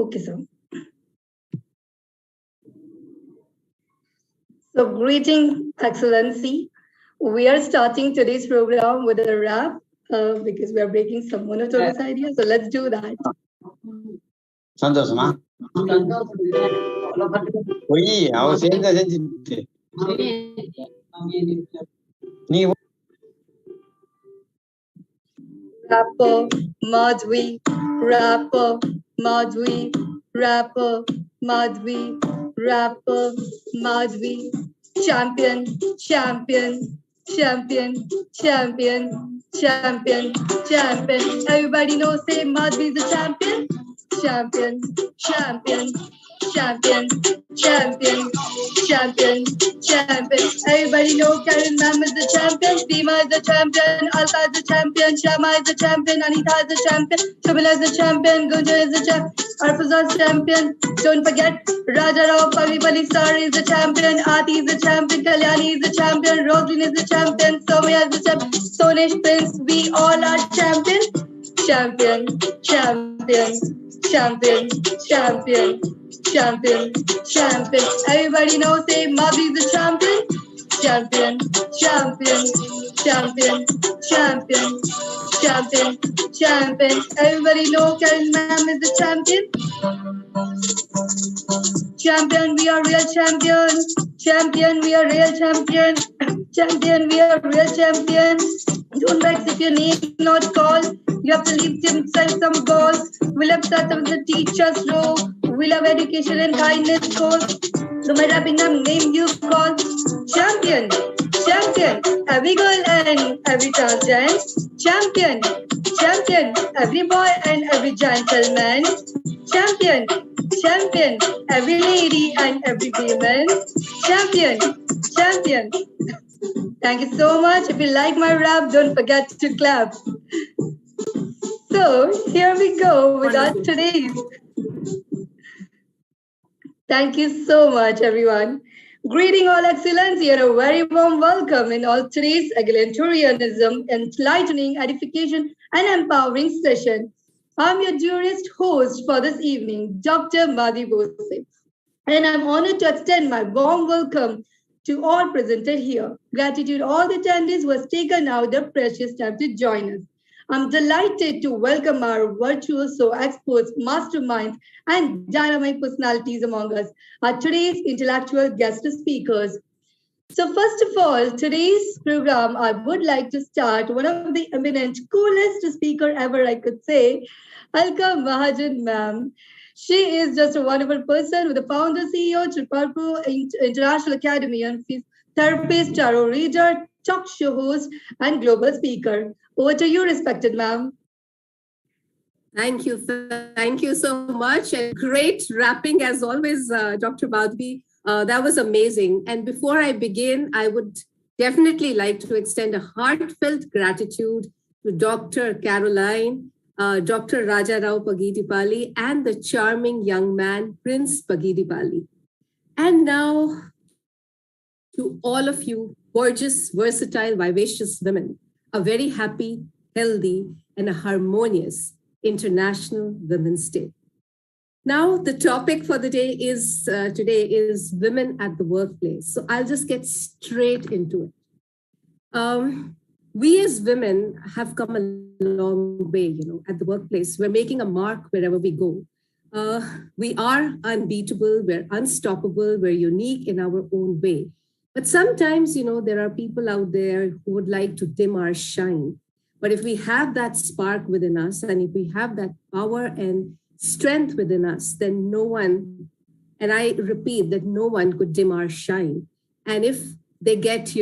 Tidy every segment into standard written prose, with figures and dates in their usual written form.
Okay, sir. So, greeting, Excellency. We are starting today's program with a rap because we are breaking some monotonous ideas. So, let's do that. சந்தோஷமா பொய் அவ சேர்ந்த செஞ்சுட்டு நீ Rapper, Madhvi, rapper, Madhvi, rapper, Madhvi, rapper, Madhvi, champion, champion, champion, champion, champion, champion. Everybody knows, say Madhvi is a champion, champion, champion, champion, champion, champion, champion. Everybody know Karen Ma'am is the champion, Dima is the champion, Alka is the champion, Shama is the champion, Anita is the champion, Shamila is the champion, Gunja is the champion, Arpuza is the champion. Don't forget Raja Rao Pali Star is the champion, Aati is the champion, Kalyani is the champion, Roslyn is the champion, Soumya is the champion, Sonesh Prince, we all are champion, champion, champion, champion, champion, champion, champion. Everybody knows, say Madhvi is the champion, champion, champion, champion, champion, champion, champion. Everybody know Karen Ma'am is the champion. Champion, we are real champion. Champion, we are real champion. Champion, we are real champion. Don't vex if your name not called. You have to leave inside some balls. We love start with the teacher's row. We love education and kindness course. So my rapping name you call champion, champion. Every girl and every transgender. Champion, champion. Every boy and every gentleman. Champion, champion. Every lady and every woman. Champion, champion. Thank you so much. If you like my rap, don't forget to clap. So here we go with our today's. Thank you so much, everyone. Greeting all excellency and a very warm welcome in all today's egalitarianism, enlightening, edification, and empowering session. I'm your dearest host for this evening, Dr. Madhvi Bose, and I'm honored to extend my warm welcome to all presented here. Gratitude all the attendees who has taken out their precious time to join us. I'm delighted to welcome our virtuoso experts, masterminds, and dynamic personalities among us, our today's intellectual guest speakers. So first of all, today's program, I would like to start one of the eminent, coolest speaker ever, I could say, Alka Mahajan ma'am. She is just a wonderful person with the founder, CEO, Tripurpur International Academy, and she's therapist, tarot reader, talk show host, and global speaker. Over to you, respected ma'am. Thank you. Thank you so much. And great rapping as always, Dr. Madhvi. That was amazing. And before I begin, I would definitely like to extend a heartfelt gratitude to Dr. Caroline, Dr. Raja Rao Pagidipalli, and the charming young man, Prince Pagidipalli. And now to all of you, gorgeous, versatile, vivacious women, a very happy, healthy, and a harmonious International Women's Day. Now, the topic for the day is today is women at the workplace. So I'll just get straight into it. We as women have come a long way, at the workplace. We're making a mark wherever we go. We are unbeatable, we're unstoppable, we're unique in our own way. But sometimes, there are people out there who would like to dim our shine. But if we have that spark within us, and if we have that power and strength within us, then no one, and I repeat that no one could dim our shine. And if they get,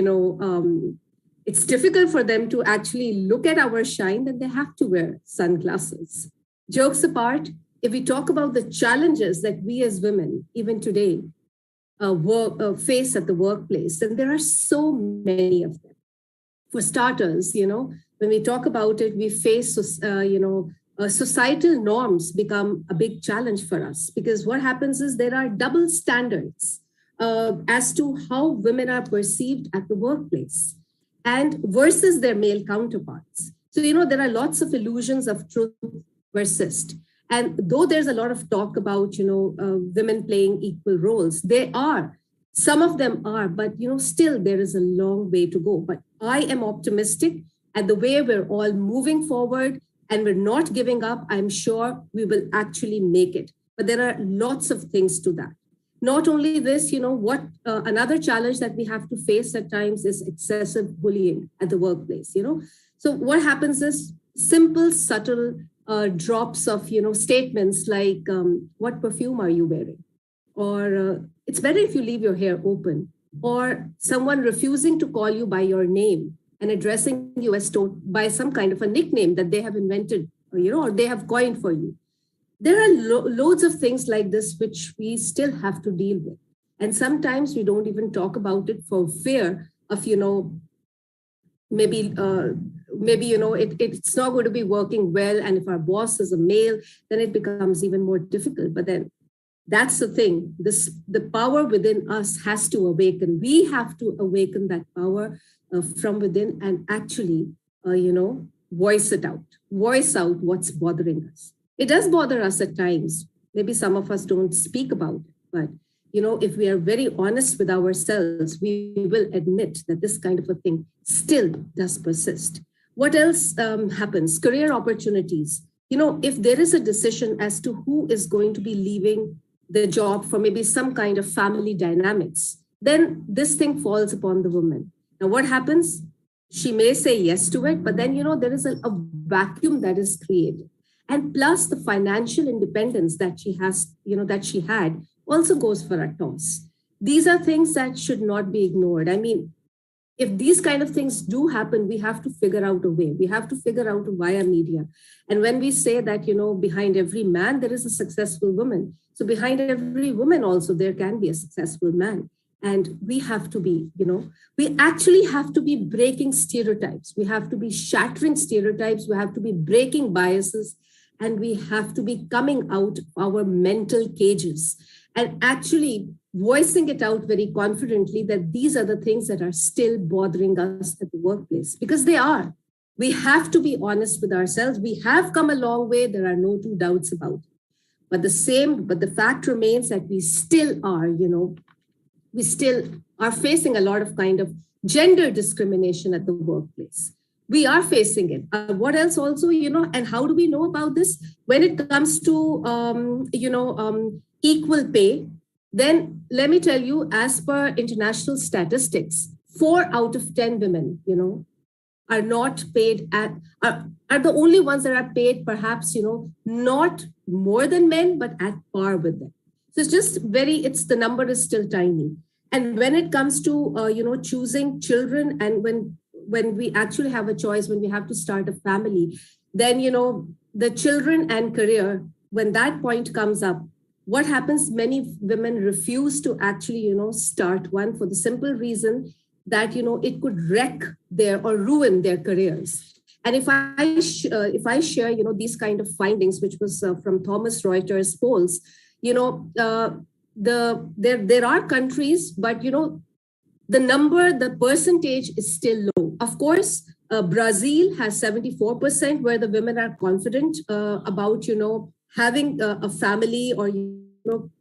it's difficult for them to actually look at our shine, then they have to wear sunglasses. Jokes apart, if we talk about the challenges that we as women, even today, face at the workplace, and there are so many of them. For starters, when we talk about it, we face, societal norms become a big challenge for us, because what happens is there are double standards as to how women are perceived at the workplace and versus their male counterparts. So, there are lots of illusions of truth persist. And though there's a lot of talk about, women playing equal roles, they are. Some of them are, but still there is a long way to go. But I am optimistic at the way we're all moving forward and we're not giving up. I'm sure we will actually make it. But there are lots of things to that. Not only this, what another challenge that we have to face at times is excessive bullying at the workplace. So what happens is simple, subtle drops of statements like, "What perfume are you wearing?" Or "It's better if you leave your hair open," or someone refusing to call you by your name and addressing you as by some kind of a nickname that they have invented, or they have coined for you. There are loads of things like this which we still have to deal with. And sometimes we don't even talk about it for fear of, maybe it's not going to be working well. And if our boss is a male, then it becomes even more difficult. But then that's the thing. The power within us has to awaken. We have to awaken that power from within and actually, voice it out. Voice out what's bothering us. It does bother us at times. Maybe some of us don't speak about it, but if we are very honest with ourselves, we will admit that this kind of a thing still does persist. What else happens? Career opportunities. If there is a decision as to who is going to be leaving the job for maybe some kind of family dynamics, then this thing falls upon the woman. Now, what happens? She may say yes to it, but then, there is a vacuum that is created. And plus the financial independence that she has, that she had also goes for a toss. These are things that should not be ignored. I mean, if these kind of things do happen, we have to figure out a way. We have to figure out via media. And when we say that, behind every man, there is a successful woman. So behind every woman also, there can be a successful man. And we have to be, we actually have to be breaking stereotypes. We have to be shattering stereotypes. We have to be breaking biases. And we have to be coming out of our mental cages and actually voicing it out very confidently that these are the things that are still bothering us at the workplace, because they are. We have to be honest with ourselves. We have come a long way. There are no two doubts about it. But the fact remains that we still are, we still are facing a lot of kind of gender discrimination at the workplace. We are facing it. What else also, and how do we know about this? When it comes to, equal pay, then let me tell you, as per international statistics, 4 out of 10 women, are not paid are the only ones that are paid perhaps, not more than men, but at par with them. So it's just the number is still tiny. And when it comes to, choosing children, and when we actually have a choice, when we have to start a family, then, the children and career, when that point comes up, what happens? Many women refuse to actually, start one for the simple reason that, it could wreck or ruin their careers. And if I share, these kind of findings, which was from Thomson Reuters polls, there are countries, but, the percentage is still low. Of course, Brazil has 74%, where the women are confident about, having a family or,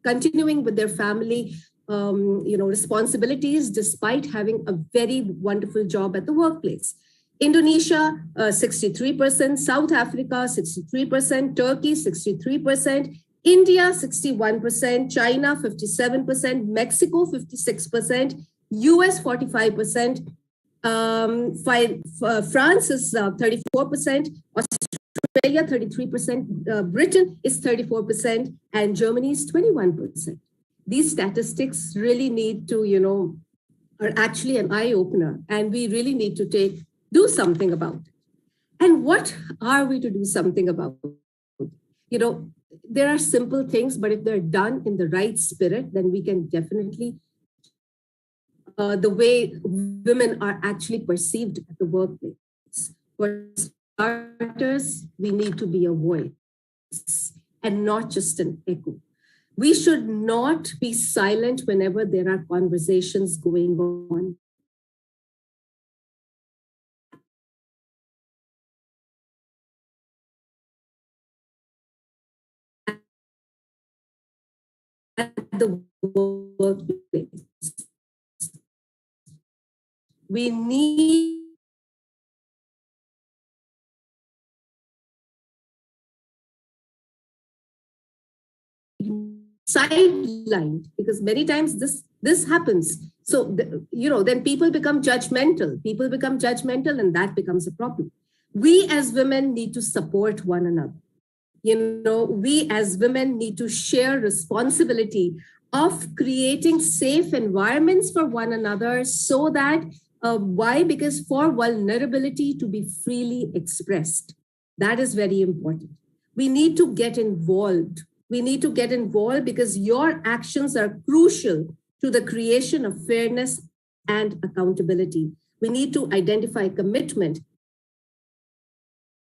continuing with their family, responsibilities, despite having a very wonderful job at the workplace. Indonesia, 63%, South Africa, 63%, Turkey, 63%, India, 61%, China, 57%, Mexico, 56%, US, 45%, France is 34%, Australia, 33%, Britain is 34%, and Germany is 21%. These statistics really need to, are actually an eye-opener, and we really need to do something about it. And what are we to do something about? There are simple things, but if they're done in the right spirit, then we can definitely, the way women are actually perceived at the workplace. For starters, we need to be a voice and not just an echo. We should not be silent whenever there are conversations going on. the workplace. We need sidelined, because many times this happens. So then people become judgmental. And that becomes a problem. We as women need to support one another. We as women need to share responsibility of creating safe environments for one another, so that why? Because for vulnerability to be freely expressed, that is very important. We need to get involved. Because your actions are crucial to the creation of fairness and accountability. We need to identify commitment,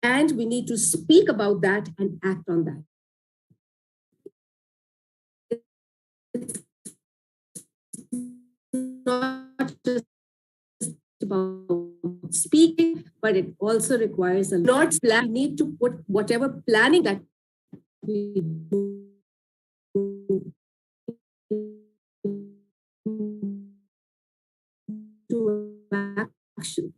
and we need to speak about that and act on that. It's not just about speaking, but it also requires a lot of plan. We need to put whatever planning that we do to action.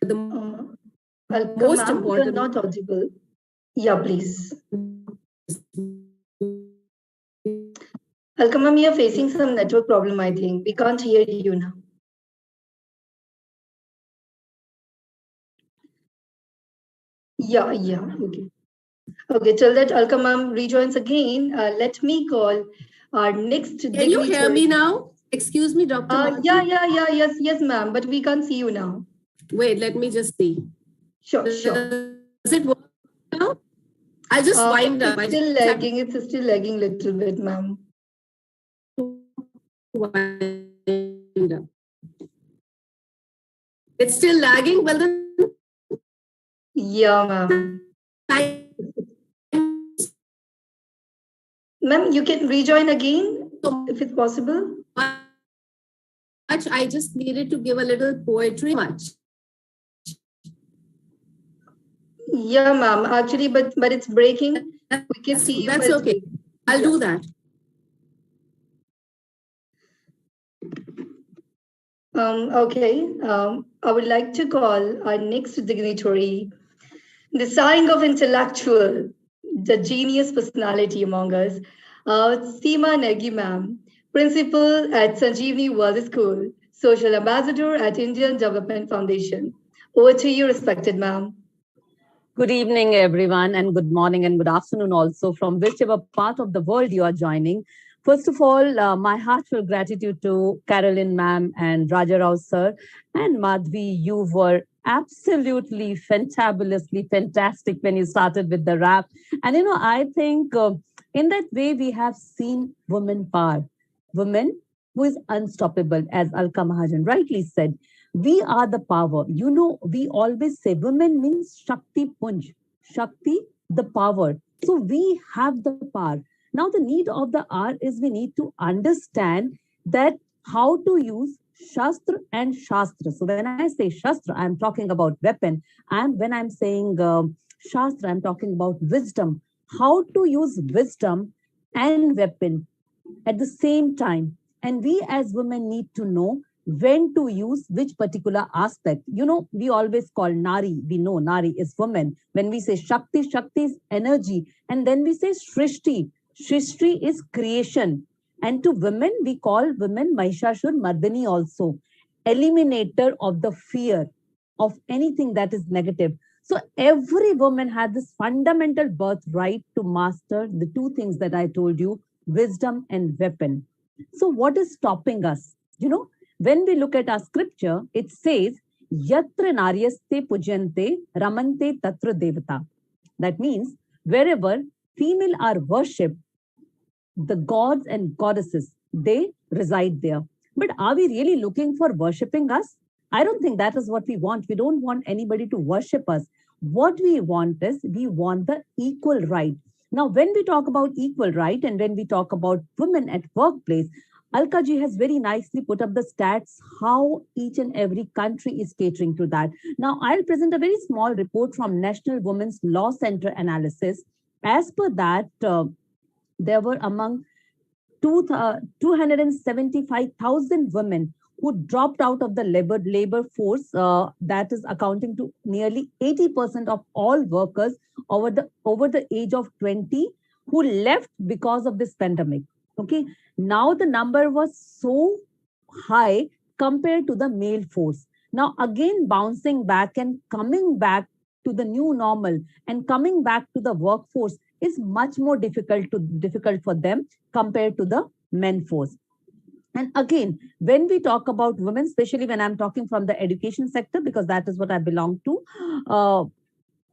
The most important. You're not audible. Yeah, please. Alka ma'am, you're facing some network problem, I think. We can't hear you now. Yeah, okay. Okay, till that Alka ma'am rejoins again, let me call our next. Can you hear me now? Excuse me, Dr. Yes, ma'am, but we can't see you now. Wait, let me just see. Sure. Does it work now? I'll just wind up. It's still lagging. It's still lagging a little bit, ma'am. Wind up. It's still lagging? Well, then. Yeah, ma'am. Ma'am, you can rejoin again if it's possible. I just needed to give a little poetry much. Yeah, ma'am. Actually, but it's breaking. We can see you. That's okay. I'll do that. Okay. I would like to call our next dignitary, the sighing of intellectual, the genius personality among us, Seema Negi ma'am, principal at Sanjeevani World School, social ambassador at Indian Development Foundation. Over to you, respected ma'am. Good evening, everyone, and good morning and good afternoon also from whichever part of the world you are joining. First of all, my heartfelt gratitude to Carolyn ma'am and Raja Rao sir and Madhvi. You were absolutely fantabulously fantastic when you started with the rap. And, I think in that way, we have seen women power, women who is unstoppable, as Alka Mahajan rightly said. We are the power. We always say women means Shakti Punj. Shakti, the power. So we have the power. Now the need of the hour is we need to understand that how to use Shastra and Shastra. So when I say Shastra, I'm talking about weapon. And when I'm saying Shastra, I'm talking about wisdom. How to use wisdom and weapon at the same time. And we as women need to know when to use which particular aspect. We always call Nari. We know Nari is woman. When we say Shakti, Shakti is energy. And then we say Shrishti. Shrishti is creation. And to women, we call women Mahishashur Mardini also. Eliminator of the fear of anything that is negative. So every woman had this fundamental birthright to master the two things that I told you, wisdom and weapon. So what is stopping us? When we look at our scripture, it says, Yatra naryaste pujante ramante tatra devata. That means wherever female are worshipped, the gods and goddesses, they reside there. But are we really looking for worshipping us? I don't think that is what we want. We don't want anybody to worship us. What we want is we want the equal right. Now, when we talk about equal right and when we talk about women at workplace, Alka ji has very nicely put up the stats, how each and every country is catering to that. Now, I'll present a very small report from National Women's Law Center analysis. As per that, there were among 275,000 women who dropped out of the labor force, that is accounting to nearly 80% of all workers over the age of 20 who left because of this pandemic. Okay, now the number was so high compared to the male force. Now again bouncing back and coming back to the new normal and coming back to the workforce is much more difficult for them compared to the men force. And again, when we talk about women, especially when I'm talking from the education sector, because that is what I belong to,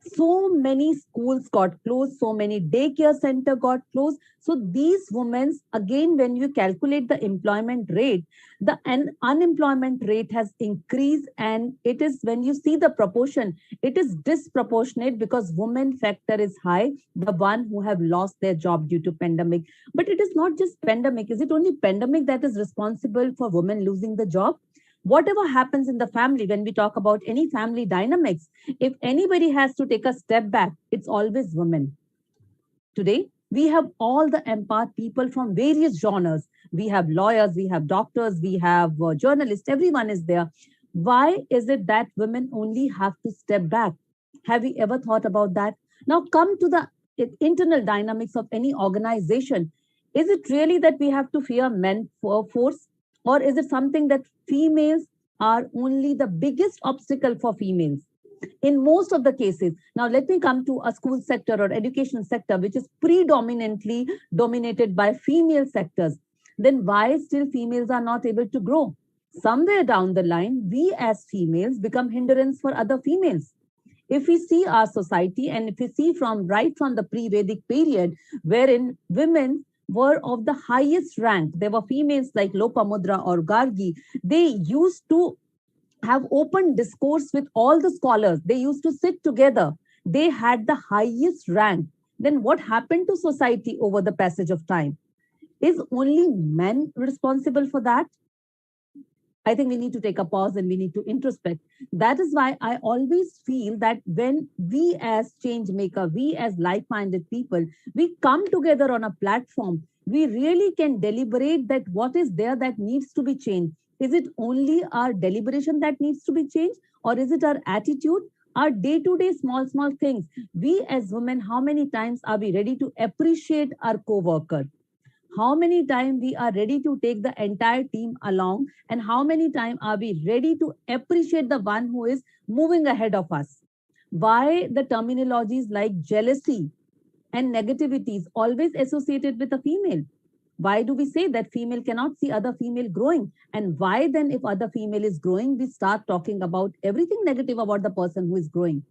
so many schools got closed, so many daycare center got closed. So these women, again, when you calculate the employment rate, the unemployment rate has increased, and it is, when you see the proportion, it is disproportionate because women factor is high, the one who have lost their job due to pandemic. But it is not just pandemic. Is it only pandemic that is responsible for women losing the job? Whatever happens in the family, when we talk about any family dynamics, if anybody has to take a step back, it's always women. Today, we have all the empath people from various genres. We have lawyers, we have doctors, we have journalists, everyone is there. Why is it that women only have to step back? Have you ever thought about that? Now come to the internal dynamics of any organization. Is it really that we have to fear men for force? Or is it something that females are only the biggest obstacle for females? In most of the cases, now let me come to a school sector or education sector, which is predominantly dominated by female sectors. Then why still females are not able to grow? Somewhere down the line, we as females become hindrance for other females. If we see our society, and if we see right from the pre-Vedic period, wherein women were of the highest rank, there were females like Lopamudra or Gargi, they used to have open discourse with all the scholars. They used to sit together. They had the highest rank. Then what happened to society over the passage of time? Is only men responsible for that? I think we need to take a pause and we need to introspect. That is why I always feel that when we as change maker, we as like-minded people, we come together on a platform, we really can deliberate that what is there that needs to be changed. Is it only our deliberation that needs to be changed, or is it our attitude, our day-to-day small things? We as women, how many times are we ready to appreciate our co-worker? How many times we are ready to take the entire team along, and how many times are we ready to appreciate the one who is moving ahead of us? Why the terminologies like jealousy and negativity is always associated with a female? Why do we say that female cannot see other female growing? And why then, if other female is growing, we start talking about everything negative about the person who is growing?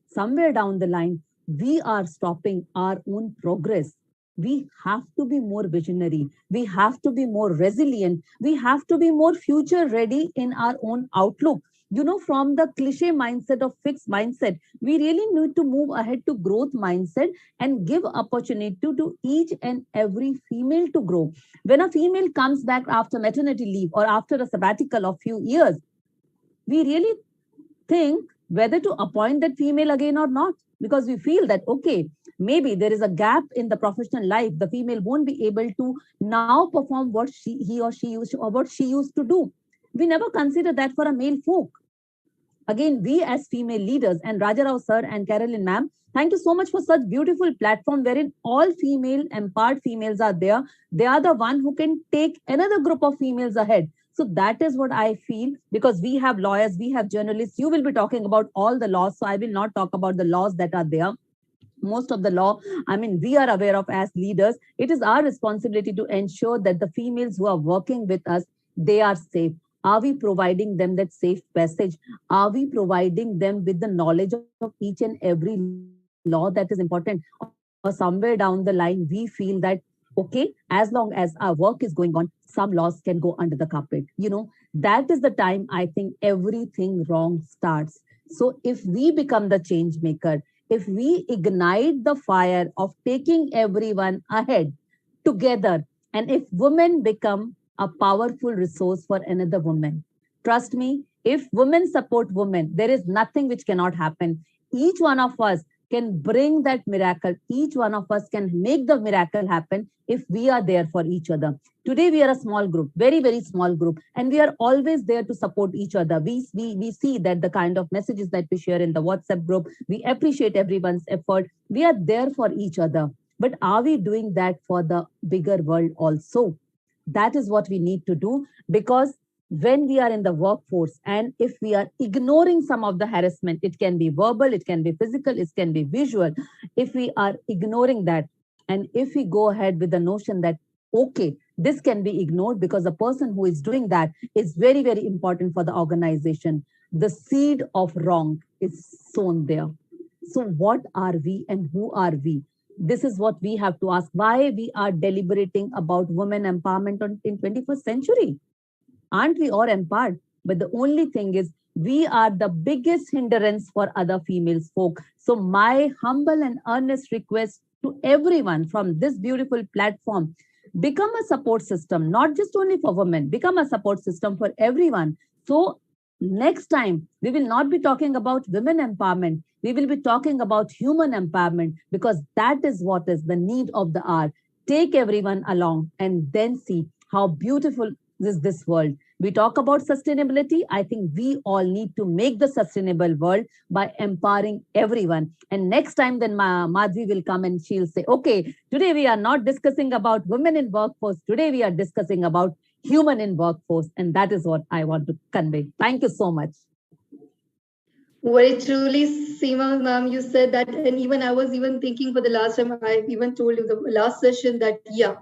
Somewhere down the line, we are stopping our own progress. We have to be more visionary. We have to be more resilient. We have to be more future ready in our own outlook. You know, from the cliche mindset of fixed mindset, we really need to move ahead to growth mindset and give opportunity to each and every female to grow. When a female comes back after maternity leave or after a sabbatical of few years, we really think whether to appoint that female again or not, because we feel that, okay, maybe there is a gap in the professional life. The female won't be able to now perform what he or she used to do. We never consider that for a male folk. Again, we as female leaders, and Raja Rao sir and Carolyn ma'am, thank you so much for such beautiful platform wherein all female empowered females are there. They are the one who can take another group of females ahead. So that is what I feel, because we have lawyers, we have journalists. You will be talking about all the laws, so I will not talk about the laws that are there. Most of the law, I mean, we are aware of as leaders. It is our responsibility to ensure that the females who are working with us, they are safe. Are we providing them that safe passage? Are we providing them with the knowledge of each and every law that is important? Or somewhere down the line, we feel that, okay, as long as our work is going on, some laws can go under the carpet. You know, that is the time I think everything wrong starts. So if we become the change maker, if we ignite the fire of taking everyone ahead together, and if women become a powerful resource for another woman. Trust me, if women support women, there is nothing which cannot happen. Each one of us can bring that miracle. Each one of us can make the miracle happen if we are there for each other. Today, we are a small group, very, very small group, and we are always there to support each other. We see that the kind of messages that we share in the WhatsApp group, we appreciate everyone's effort. We are there for each other. But are we doing that for the bigger world also? That is what we need to do, because when we are in the workforce and if we are ignoring some of the harassment, it can be verbal, it can be physical, it can be visual. If we are ignoring that, and if we go ahead with the notion that, okay, this can be ignored because the person who is doing that is very, very important for the organization, the seed of wrong is sown there. So what are we and who are we? This is what we have to ask. Why we are deliberating about women empowerment in 21st century? Aren't we all empowered? But the only thing is, we are the biggest hindrance for other females folk. So my humble and earnest request to everyone from this beautiful platform, become a support system, not just only for women, become a support system for everyone. So next time, we will not be talking about women empowerment. We will be talking about human empowerment, because that is what is the need of the hour. Take everyone along and then see how beautiful is this world. We talk about sustainability. I think we all need to make the sustainable world by empowering everyone. And next time, then Madhvi will come and she'll say, okay, today we are not discussing about women in workforce. Today we are discussing about human in workforce. And that is what I want to convey. Thank you so much. Very truly, Seema ma'am, you said that, and even I was even thinking for the last time, I even told you the last session that, yeah,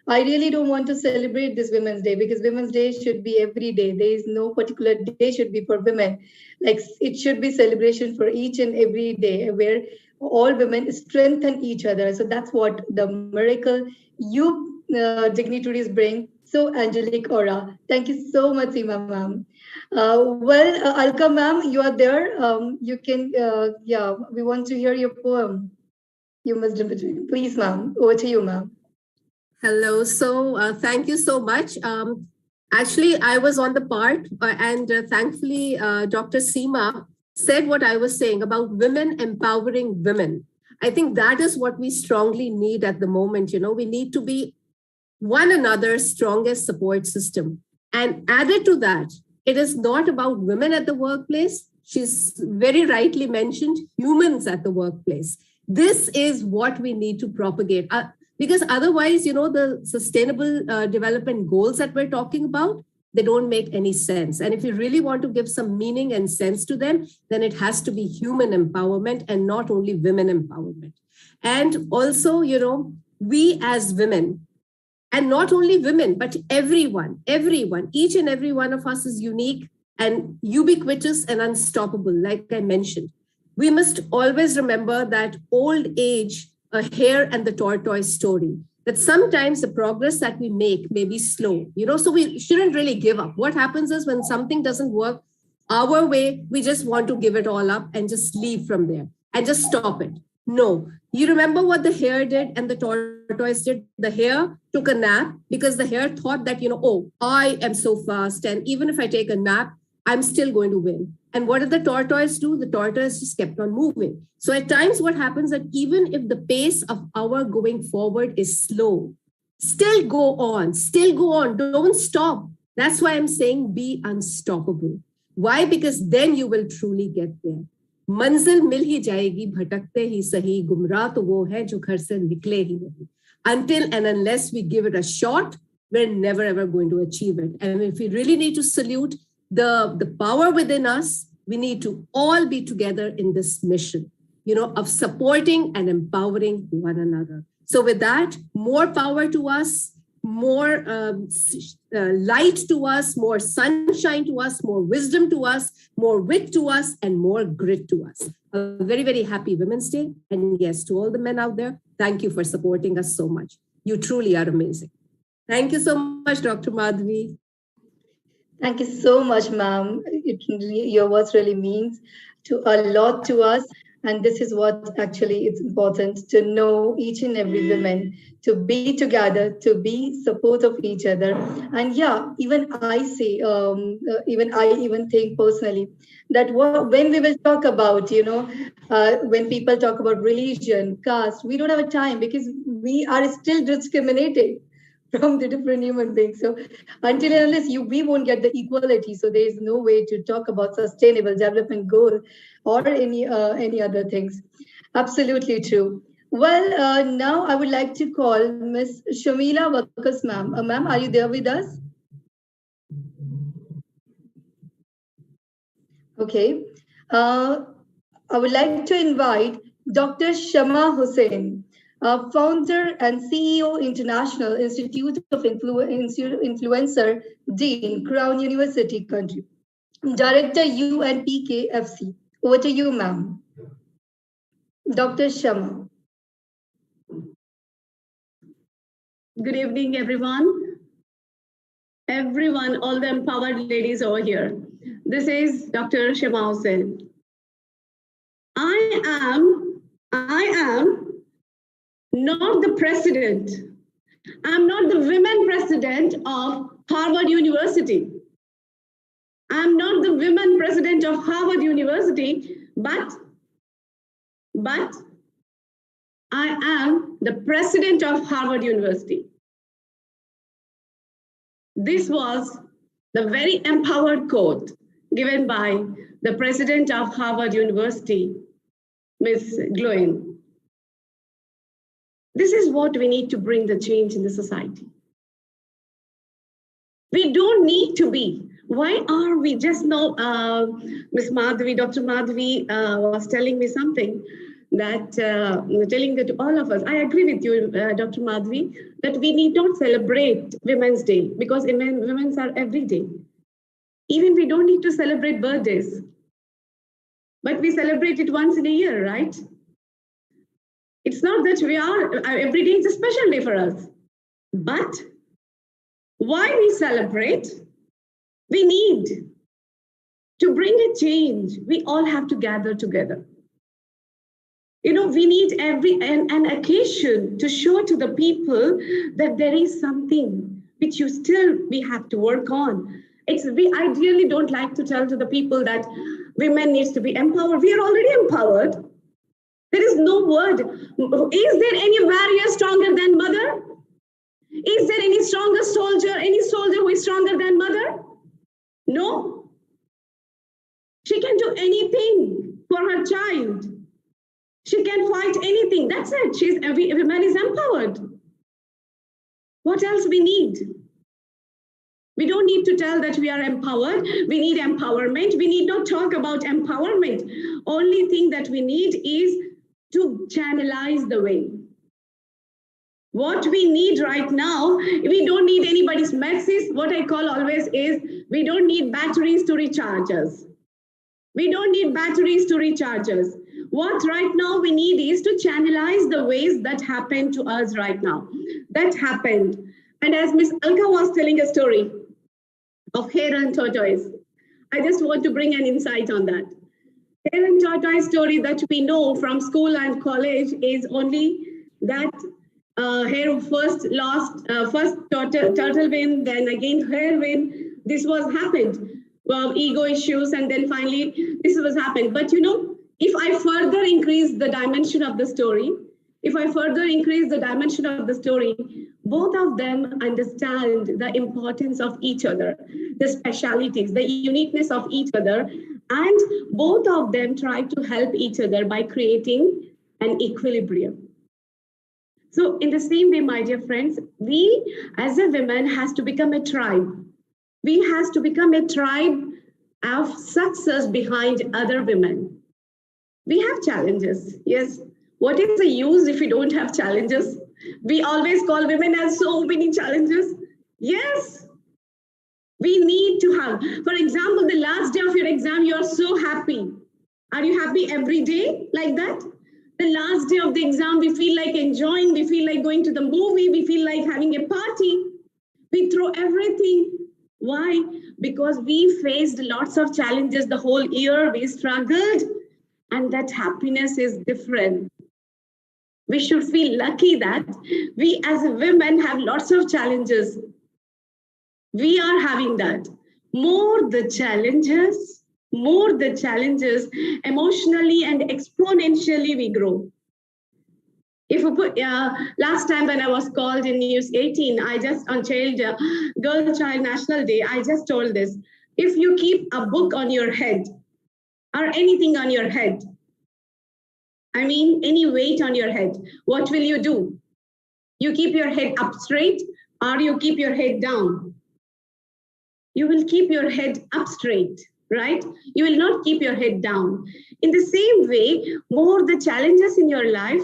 I really don't want to celebrate this Women's Day, because Women's Day should be every day. There is no particular day should be for women. Like, it should be celebration for each and every day, where all women strengthen each other. So that's what the miracle you dignitaries bring. So angelic aura. Thank you so much, Seema ma'am. Alka ma'am, you are there. You can, yeah, we want to hear your poem. You must, please, ma'am. Over to you, ma'am. Hello. So thank you so much. Actually, I was on the part and thankfully, Dr. Seema said what I was saying about women empowering women. I think that is what we strongly need at the moment. You know, we need to be one another's strongest support system. And added to that, it is not about women at the workplace. She's very rightly mentioned humans at the workplace. This is what we need to propagate. Because otherwise, you know, the sustainable development goals that we're talking about, they don't make any sense. And if you really want to give some meaning and sense to them, then it has to be human empowerment and not only women empowerment. And also, you know, we as women, and not only women, but everyone, each and every one of us is unique and ubiquitous and unstoppable, like I mentioned. We must always remember that old age, a hare and the tortoise story, that sometimes the progress that we make may be slow, you know, so we shouldn't really give up. What happens is when something doesn't work our way, we just want to give it all up and just leave from there and just stop it. No, you remember what the hare did and the tortoise did? The hare took a nap because the hare thought that, you know, oh, I am so fast. And even if I take a nap, I'm still going to win. And what did the tortoise do? The tortoise just kept on moving. So at times what happens that even if the pace of our going forward is slow, still go on, don't stop. That's why I'm saying be unstoppable. Why? Because then you will truly get there. मंजिल मिल ही जाएगी भटकते ही सही गुमराह तो वो है जो घर से निकले ही नहीं. Until and unless we give it a shot, we're never ever going to achieve it. And if we really need to salute the power within us, we need to all be together in this mission, you know, of supporting and empowering one another. So with that, more power to us, more light to us, more sunshine to us, more wisdom to us, more wit to us, and more grit to us. A very, very happy Women's Day. And yes, to all the men out there, thank you for supporting us so much. You truly are amazing. Thank you so much, Dr. Madhvi. Thank you so much, ma'am. Your words really means a lot to us. And this is what actually it's important to know each and every woman, to be together, to be support of each other. And yeah, even I say, even I even think personally that when we will talk about, when people talk about religion, caste, we don't have a time because we are still discriminated from the different human beings. So until and unless we won't get the equality, so there is no way to talk about sustainable development goal or any other things. Absolutely true. Well, now I would like to call Miss Shamila Wakas, ma'am. Ma'am, are you there with us? Okay. I would like to invite Dr. Shama Hussain, founder and CEO, International Institute of Influencer, Dean, Crown University, country. Director, UNPKFC. Over to you, ma'am. Dr. Shama. Good evening, everyone. Everyone, all the empowered ladies over here. This is Dr. Shama Hussain. I am not the president. I'm not the women president of Harvard University. I'm not the women president of Harvard University, but I am the president of Harvard University. This was the very empowered quote given by the president of Harvard University, Ms. Gloin. This is what we need to bring the change in the society. We don't need to be. Why are we just now, Ms. Madhavi, Dr. Madhavi was telling me something that, telling that to all of us, I agree with you, Dr. Madhavi, that we need not celebrate Women's Day because women's are every day. Even we don't need to celebrate birthdays, but we celebrate it once in a year, right? It's not that we are, every day is a special day for us, but why we celebrate, we need to bring a change. We all have to gather together. You know, we need an occasion to show to the people that there is something which we have to work on. We ideally don't like to tell to the people that women needs to be empowered. We are already empowered. There is no word. Is there any warrior stronger than mother? Is there any stronger soldier, any soldier who is stronger than mother? No. She can do anything for her child. She can fight anything. That's it. Every man is empowered. What else we need? We don't need to tell that we are empowered. We need empowerment. We need not talk about empowerment. Only thing that we need is to channelize the way. What we need right now, we don't need anybody's messages. What I call always is, we don't need batteries to recharge us. We don't need batteries to recharge us. What right now we need is to channelize the ways that happen to us right now. That happened. And as Ms. Alka was telling a story of hare and tortoise, I just want to bring an insight on that. Hare and tortoise story that we know from school and college is only that hare first lost, first turtle win, then again hare win. This was happened. Ego issues, and then finally this was happened. But you know, if I further increase the dimension of the story, both of them understand the importance of each other, the specialities, the uniqueness of each other, and both of them try to help each other by creating an equilibrium. So in the same way, my dear friends, we as a woman has to become a tribe. We has to become a tribe of success behind other women. We have challenges, yes. What is the use if we don't have challenges? We always call women as so many challenges. Yes, we need to have. For example, the last day of your exam, you are so happy. Are you happy every day like that? The last day of the exam, we feel like enjoying, we feel like going to the movie, we feel like having a party. We throw everything. Why? Because we faced lots of challenges the whole year. We struggled. And that happiness is different. We should feel lucky that we as women have lots of challenges. We are having that. More the challenges, emotionally and exponentially we grow. If we put, last time when I was called in News 18, I just on Girl Child National Day, I just told this. If you keep a book on your head or anything on your head, I mean, any weight on your head, what will you do? You keep your head up straight or you keep your head down? You will keep your head up straight, right? You will not keep your head down. In the same way, more the challenges in your life,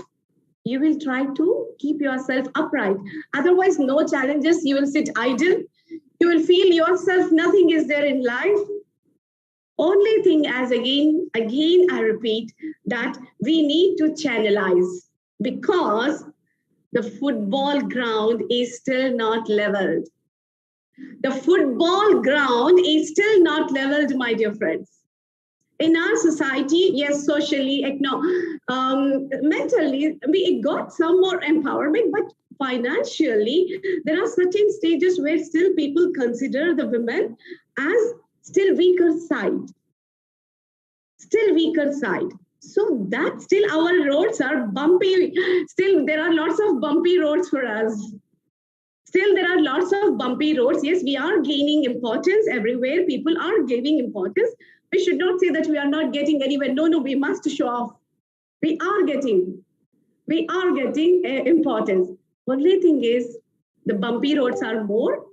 you will try to keep yourself upright. Otherwise, no challenges, you will sit idle. You will feel yourself, nothing is there in life. Only thing as again, I repeat, that we need to channelize because the football ground is still not leveled. The football ground is still not leveled, my dear friends. In our society, yes, socially, mentally, we got some more empowerment, but financially, there are certain stages where still people consider the women as still weaker side. So that still our roads are bumpy. Still, there are lots of bumpy roads for us. Still, there are lots of bumpy roads. Yes, we are gaining importance everywhere. People are giving importance. We should not say that we are not getting anywhere. No, we must show off. We are getting importance. Only thing is, the bumpy roads are more.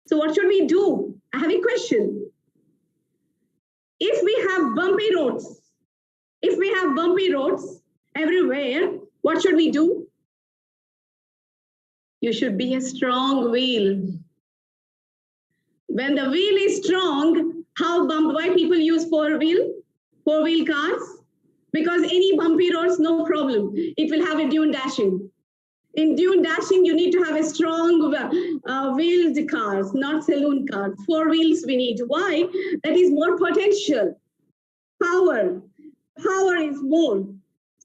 So what should we do? I have a question. If we have bumpy roads everywhere, what should we do? You should be a strong wheel. When the wheel is strong, why people use four-wheel cars? Because any bumpy roads, no problem. It will have a dune dashing. In dune dashing, you need to have a strong wheeled cars, not saloon cars. 4 wheels we need. Why? That is more potential. Power is more.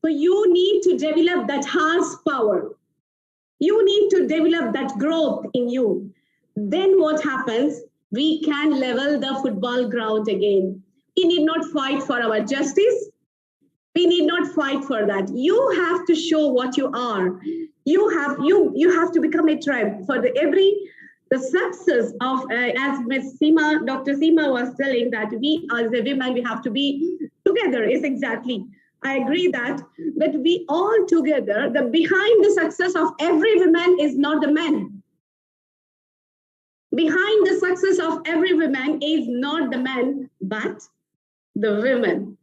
So you need to develop that horsepower. You need to develop that growth in you. Then what happens? We can level the football ground again. We need not fight for our justice. We need not fight for that. You have to show what you are. You have to become a tribe for the success of as Ms. Seema, Dr. Seema was telling that we as a women we have to be together. Is exactly. I agree that we all together. The behind the success of every woman is not the men. Behind the success of every woman is not the men, but the women.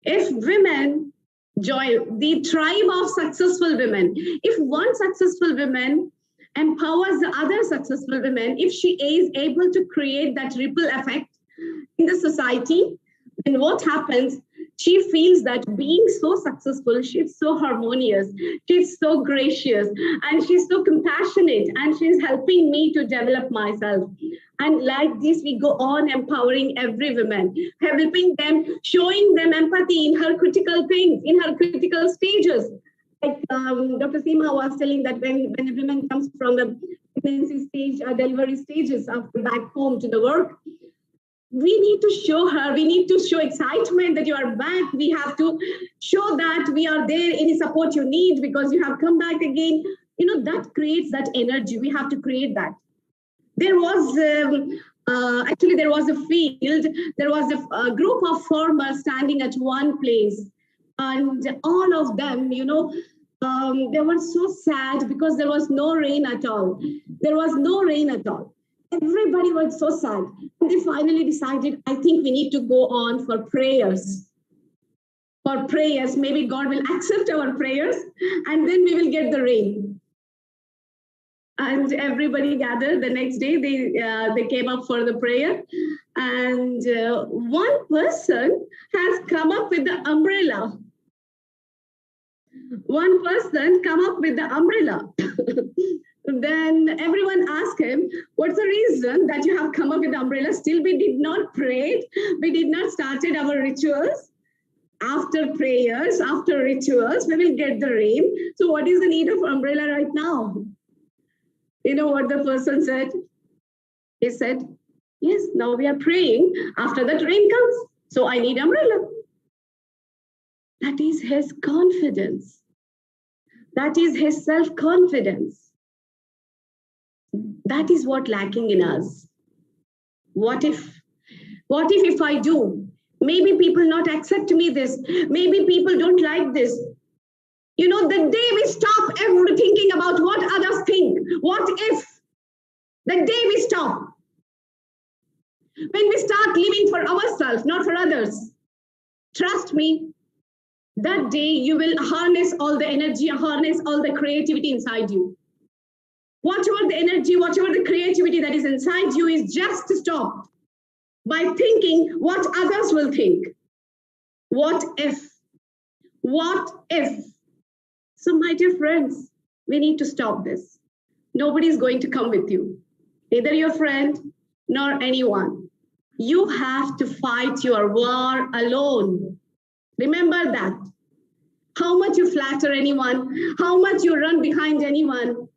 If women join the tribe of successful women, if one successful woman empowers the other successful women, if she is able to create that ripple effect in the society, then what happens? She feels that being so successful, she's so harmonious, she's so gracious, and she's so compassionate, and she's helping me to develop myself. And like this, we go on empowering every woman, helping them, showing them empathy in her critical things, in her critical stages. Like Dr. Seema was telling that when a woman comes from the pregnancy stage, delivery stages after back home to the work, we need to show her, we need to show excitement that you are back. We have to show that we are there, any support you need because you have come back again. You know, that creates that energy. We have to create that. There was, actually there was a field, there was a group of farmers standing at one place and all of them, you know, they were so sad because there was no rain at all. There was no rain at all. Everybody was so sad. And they finally decided, I think we need to go on for prayers. For prayers, maybe God will accept our prayers and then we will get the rain. And everybody gathered the next day. They came up for the prayer. And one person has come up with the umbrella. One person come up with the umbrella. Then everyone asked him, what's the reason that you have come up with the umbrella? Still, we did not pray. We did not started our rituals. After prayers, after rituals, we will get the rain. So what is the need of umbrella right now? You know what the person said? He said, yes, now we are praying. After that rain comes. So I need umbrella. That is his confidence. That is his self-confidence. That is what lacking in us. What if I do? Maybe people not accept me this. Maybe people don't like this. You know, the day we stop ever thinking about what others think, what if, the day we stop, when we start living for ourselves, not for others, trust me, that day you will harness all the energy, harness all the creativity inside you. Whatever the energy, whatever the creativity that is inside you is just stopped by thinking what others will think. What if? What if? So my dear friends, we need to stop this. Nobody is going to come with you, neither your friend nor anyone. You have to fight your war alone. Remember that. How much you flatter anyone, how much you run behind anyone,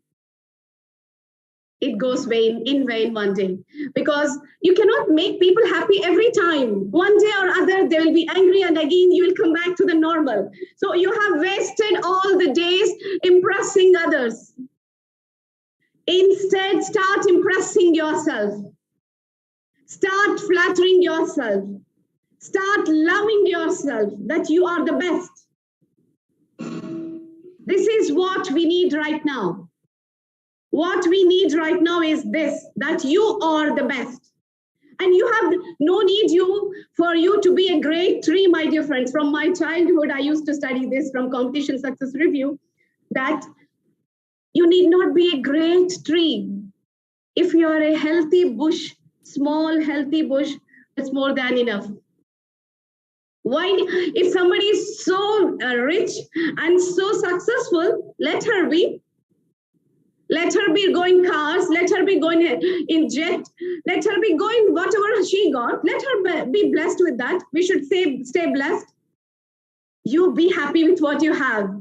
it goes in vain one day, because you cannot make people happy every time. One day or other, they will be angry and again you will come back to the normal. So you have wasted all the days impressing others. Instead, start impressing yourself. Start flattering yourself. Start loving yourself that you are the best. This is what we need right now. What we need right now is this, that you are the best. And you have no need for you to be a great tree, my dear friends. From my childhood, I used to study this from Competition Success Review, that you need not be a great tree. If you are a healthy bush, small healthy bush, it's more than enough. Why? If somebody is so rich and so successful, let her be. Let her be going cars, let her be going in jet, let her be going whatever she got, let her be blessed with that. We should stay blessed. You be happy with what you have.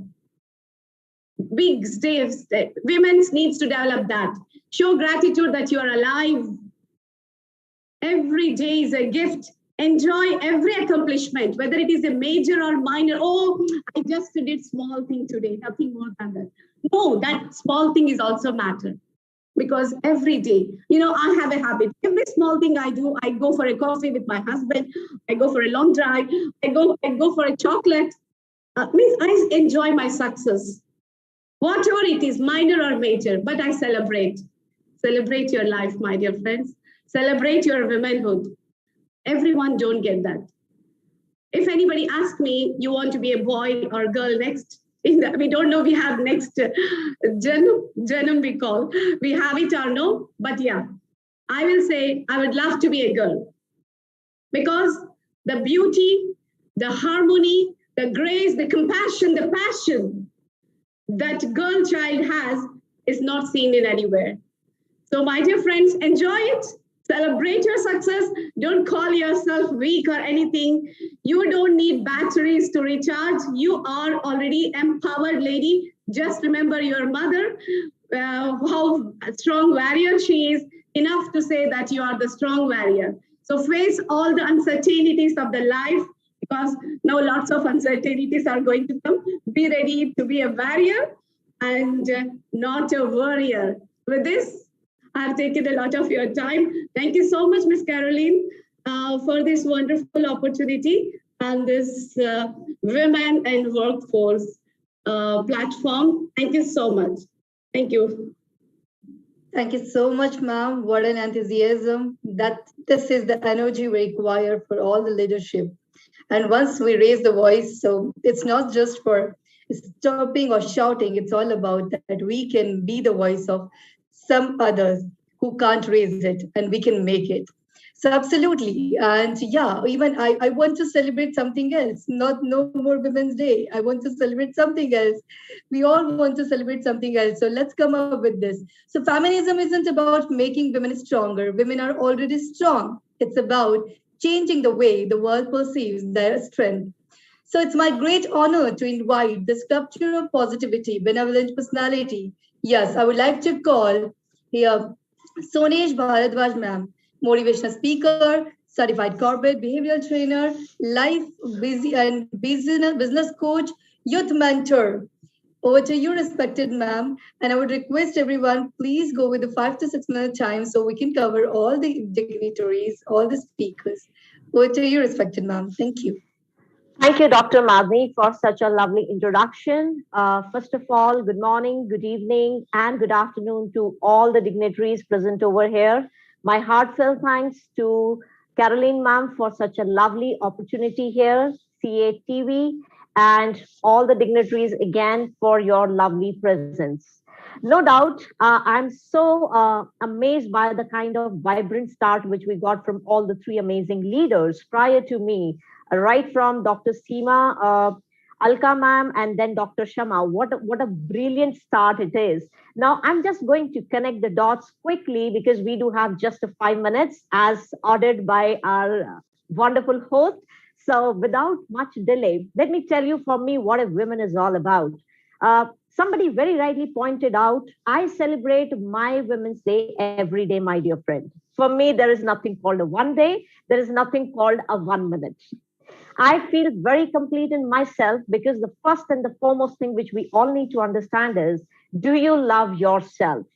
Big steps. Women needs to develop that. Show gratitude that you are alive. Every day is a gift. Enjoy every accomplishment, whether it is a major or minor. Oh, I just did small thing today, nothing more than that. No, that small thing is also matter, because every day, you know, I have a habit. Every small thing I do, I go for a coffee with my husband. I go for a long drive. I go for a chocolate. Means I enjoy my success, whatever it is, minor or major. But I celebrate. Celebrate your life, my dear friends. Celebrate your womanhood. Everyone don't get that. If anybody asks me, you want to be a boy or girl next? We don't know, we have next Janam we call. We have it or no, but yeah, I will say I would love to be a girl, because the beauty, the harmony, the grace, the compassion, the passion that girl child has is not seen in anywhere. So my dear friends, enjoy it. Celebrate your success. Don't call yourself weak or anything. You don't need batteries to recharge. You are already empowered lady. Just remember your mother, how strong warrior she is, enough to say that you are the strong warrior. So face all the uncertainties of the life, because now lots of uncertainties are going to come. Be ready to be a warrior and not a warrior. With this, I've taken a lot of your time. Thank you so much, Ms. Caroline, for this wonderful opportunity and this Women and Workforce platform. Thank you so much. Thank you. Thank you so much, ma'am. What an enthusiasm. This is the energy we require for all the leadership. And once we raise the voice, so it's not just for stopping or shouting, it's all about that we can be the voice of some others who can't raise it, and we can make it. So absolutely. And yeah, even I want to celebrate something else, no more Women's Day. I want to celebrate something else. We all want to celebrate something else. So let's come up with this. So feminism isn't about making women stronger. Women are already strong. It's about changing the way the world perceives their strength. So it's my great honor to invite the sculpture of positivity, benevolent personality. Yes, I would like to call here Sonesh Bharadwaj ma'am, motivational speaker, certified corporate behavioral trainer, life busy and business coach, youth mentor. Over to you, respected ma'am. And I would request everyone, please go with the 5 to 6 minute time so we can cover all the dignitaries, all the speakers. Over to you, respected ma'am. Thank you. Thank you, Dr. Madhvi, for such a lovely introduction. First of all, good morning, good evening, and good afternoon to all the dignitaries present over here. My heartfelt thanks to Caroline ma'am for such a lovely opportunity here, CATV, and all the dignitaries again for your lovely presence. No doubt, I'm so amazed by the kind of vibrant start which we got from all the three amazing leaders prior to me, right from Dr. Seema, Alka ma'am, and then Dr. Shama. What a brilliant start it is. Now, I'm just going to connect the dots quickly because we do have just 5 minutes as ordered by our wonderful host. So without much delay, let me tell you for me what a women is all about. Somebody very rightly pointed out, I celebrate my Women's Day every day, my dear friend. For me, there is nothing called a one day. There is nothing called a 1 minute. I feel very complete in myself because the first and the foremost thing which we all need to understand is, do you love yourself?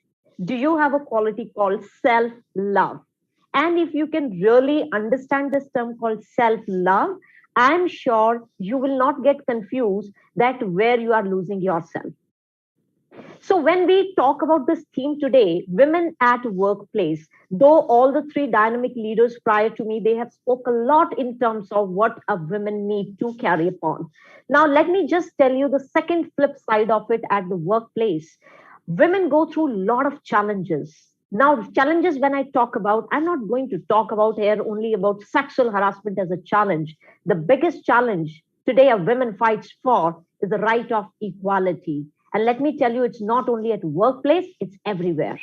Do you have a quality called self-love? And if you can really understand this term called self-love, I'm sure you will not get confused that where you are losing yourself. So when we talk about this theme today, women at workplace, though all the three dynamic leaders prior to me, they have spoke a lot in terms of what a women need to carry upon. Now, let me just tell you the second flip side of it at the workplace. Women go through a lot of challenges. Now, challenges when I talk about, I'm not going to talk about here only about sexual harassment as a challenge. The biggest challenge today a woman fights for is the right of equality. And let me tell you, it's not only at workplace, it's everywhere,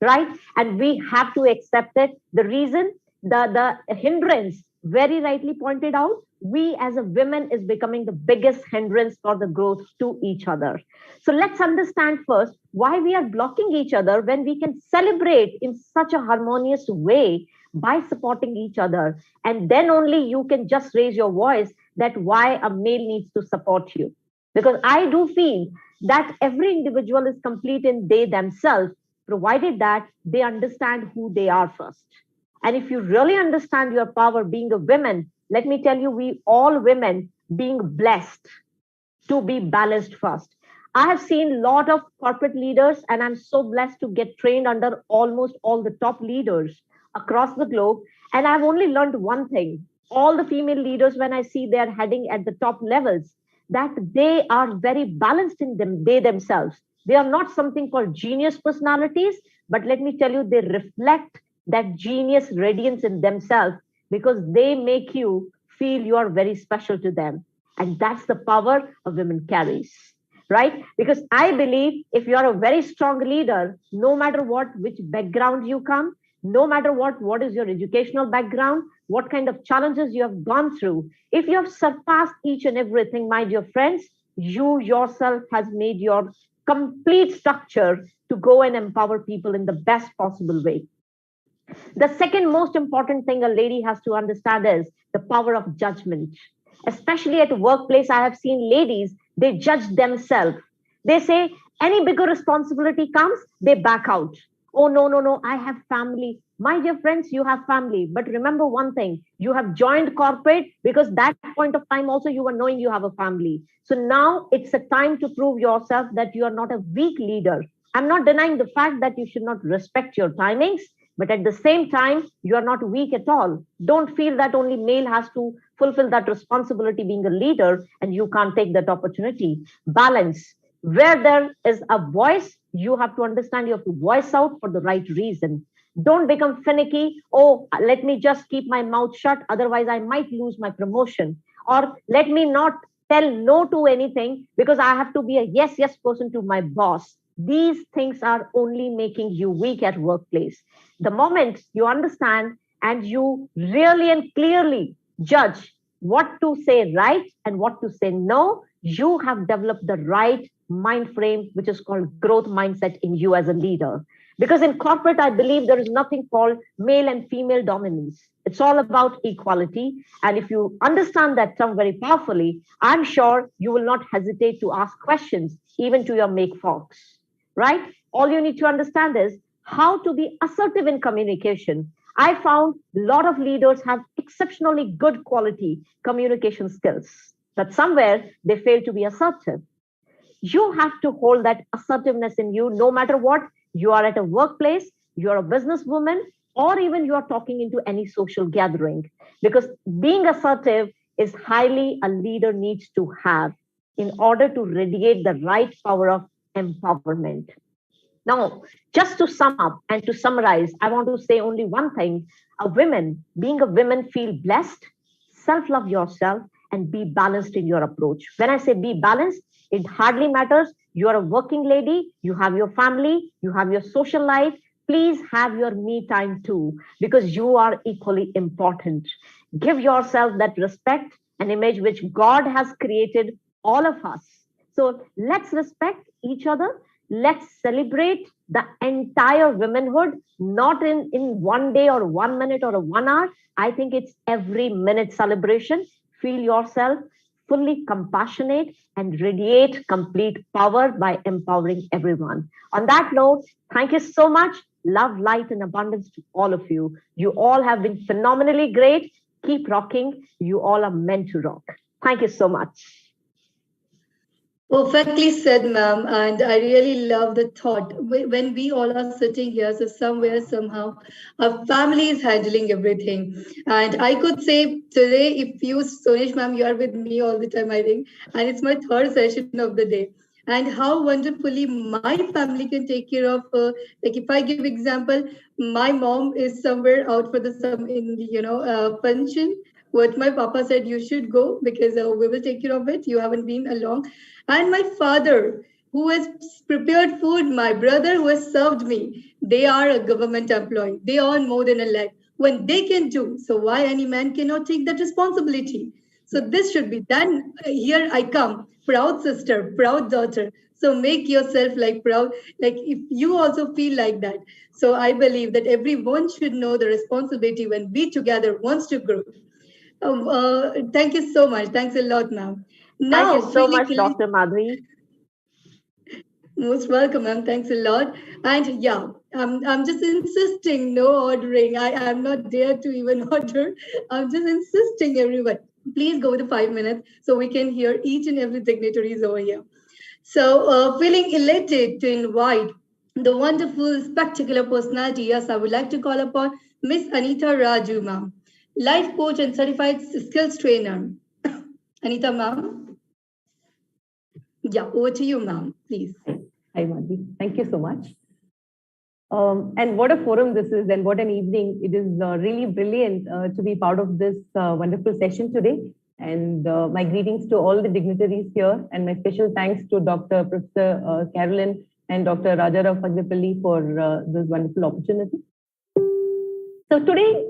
right? And we have to accept it. The reason, the hindrance, very rightly pointed out, we as a women is becoming the biggest hindrance for the growth to each other. So let's understand first why we are blocking each other when we can celebrate in such a harmonious way by supporting each other. And then only you can just raise your voice that why a male needs to support you. Because I do feel that every individual is complete in they themselves, provided that they understand who they are first. And if you really understand your power being a woman, let me tell you, we all women being blessed to be balanced first. I have seen a lot of corporate leaders, and I'm so blessed to get trained under almost all the top leaders across the globe. And I've only learned one thing. All the female leaders, when I see they're heading at the top levels, that they are very balanced in them, they themselves. They are not something called genius personalities, but let me tell you, they reflect that genius radiance in themselves because they make you feel you are very special to them. And that's the power a woman carries, right? Because I believe if you are a very strong leader, no matter what, which background you come, no matter what is your educational background, what kind of challenges you have gone through, if you have surpassed each and everything, my dear friends, you yourself has made your complete structure to go and empower people in the best possible way. The second most important thing a lady has to understand is the power of judgment. Especially at workplace, I have seen ladies, they judge themselves. They say any bigger responsibility comes, they back out. Oh, no, I have family. My dear friends, you have family. But remember one thing, you have joined corporate because that point of time also you were knowing you have a family. So now it's a time to prove yourself that you are not a weak leader. I'm not denying the fact that you should not respect your timings, but at the same time, you are not weak at all. Don't feel that only male has to fulfill that responsibility being a leader and you can't take that opportunity. Balance. Where there is a voice, you have to understand you have to voice out for the right reason. Don't become finicky. Oh, let me just keep my mouth shut. Otherwise, I might lose my promotion. Or let me not tell no to anything because I have to be a yes person to my boss. These things are only making you weak at workplace. The moment you understand and you really and clearly judge what to say right and what to say no, you have developed the right mind frame, which is called growth mindset in you as a leader. Because in corporate, I believe there is nothing called male and female dominance. It's all about equality. And if you understand that term very powerfully, I'm sure you will not hesitate to ask questions, even to your make folks, right? All you need to understand is how to be assertive in communication. I found a lot of leaders have exceptionally good quality communication skills, but somewhere they fail to be assertive. You have to hold that assertiveness in you no matter what. You are at a workplace, you're a businesswoman, or even you are talking into any social gathering. Because being assertive is highly a leader needs to have in order to radiate the right power of empowerment. Now, just to sum up and to summarize, I want to say only one thing. Being a woman, feel blessed, self-love yourself, and be balanced in your approach. When I say be balanced, it hardly matters. You are a working lady, you have your family, you have your social life. Please have your me time too, because you are equally important. Give yourself that respect, an image which God has created all of us. So let's respect each other. Let's celebrate the entire womanhood, not in 1 day or 1 minute or 1 hour. I think it's every minute celebration. Feel yourself fully compassionate and radiate complete power by empowering everyone. On that note, thank you so much. Love, light, and abundance to all of you. You all have been phenomenally great. Keep rocking. You all are meant to rock. Thank you so much. Perfectly said, ma'am. And I really love the thought. When we all are sitting here, so somewhere, somehow, our family is handling everything. And I could say today, if you, Sonish, ma'am, you are with me all the time, I think. And it's my third session of the day. And how wonderfully my family can take care of, like if I give example, my mom is somewhere out for the some in pension. What my papa said, you should go because we will take care of it. You haven't been along. And my father, who has prepared food, my brother who has served me, they are a government employee. They earn more than a lakh. When they can do, so why any man cannot take that responsibility? So this should be done. Here I come, proud sister, proud daughter. So make yourself like proud, like if you also feel like that. So I believe that everyone should know the responsibility when we together wants to grow. Thank you so much. Thanks a lot, ma'am. Now, thank you so much, Dr. Madhuri. Most welcome, ma'am. Thanks a lot. And yeah, I'm just insisting no ordering. I'm not there to even order. I'm just insisting everyone, please go to 5 minutes so we can hear each and every dignitaries over here. So feeling elated to invite the wonderful, spectacular personality, yes, I would like to call upon Miss Anita Raju, ma'am, life coach and certified skills trainer. Anita, ma'am. Yeah, over to you, ma'am, please. Hi, Madhvi. Thank you so much. And what a forum this is, and what an evening. It is really brilliant to be part of this wonderful session today. And my greetings to all the dignitaries here, and my special thanks to Dr. Professor Carolyn and Dr. Rajarao Fagdepalli for this wonderful opportunity. So today,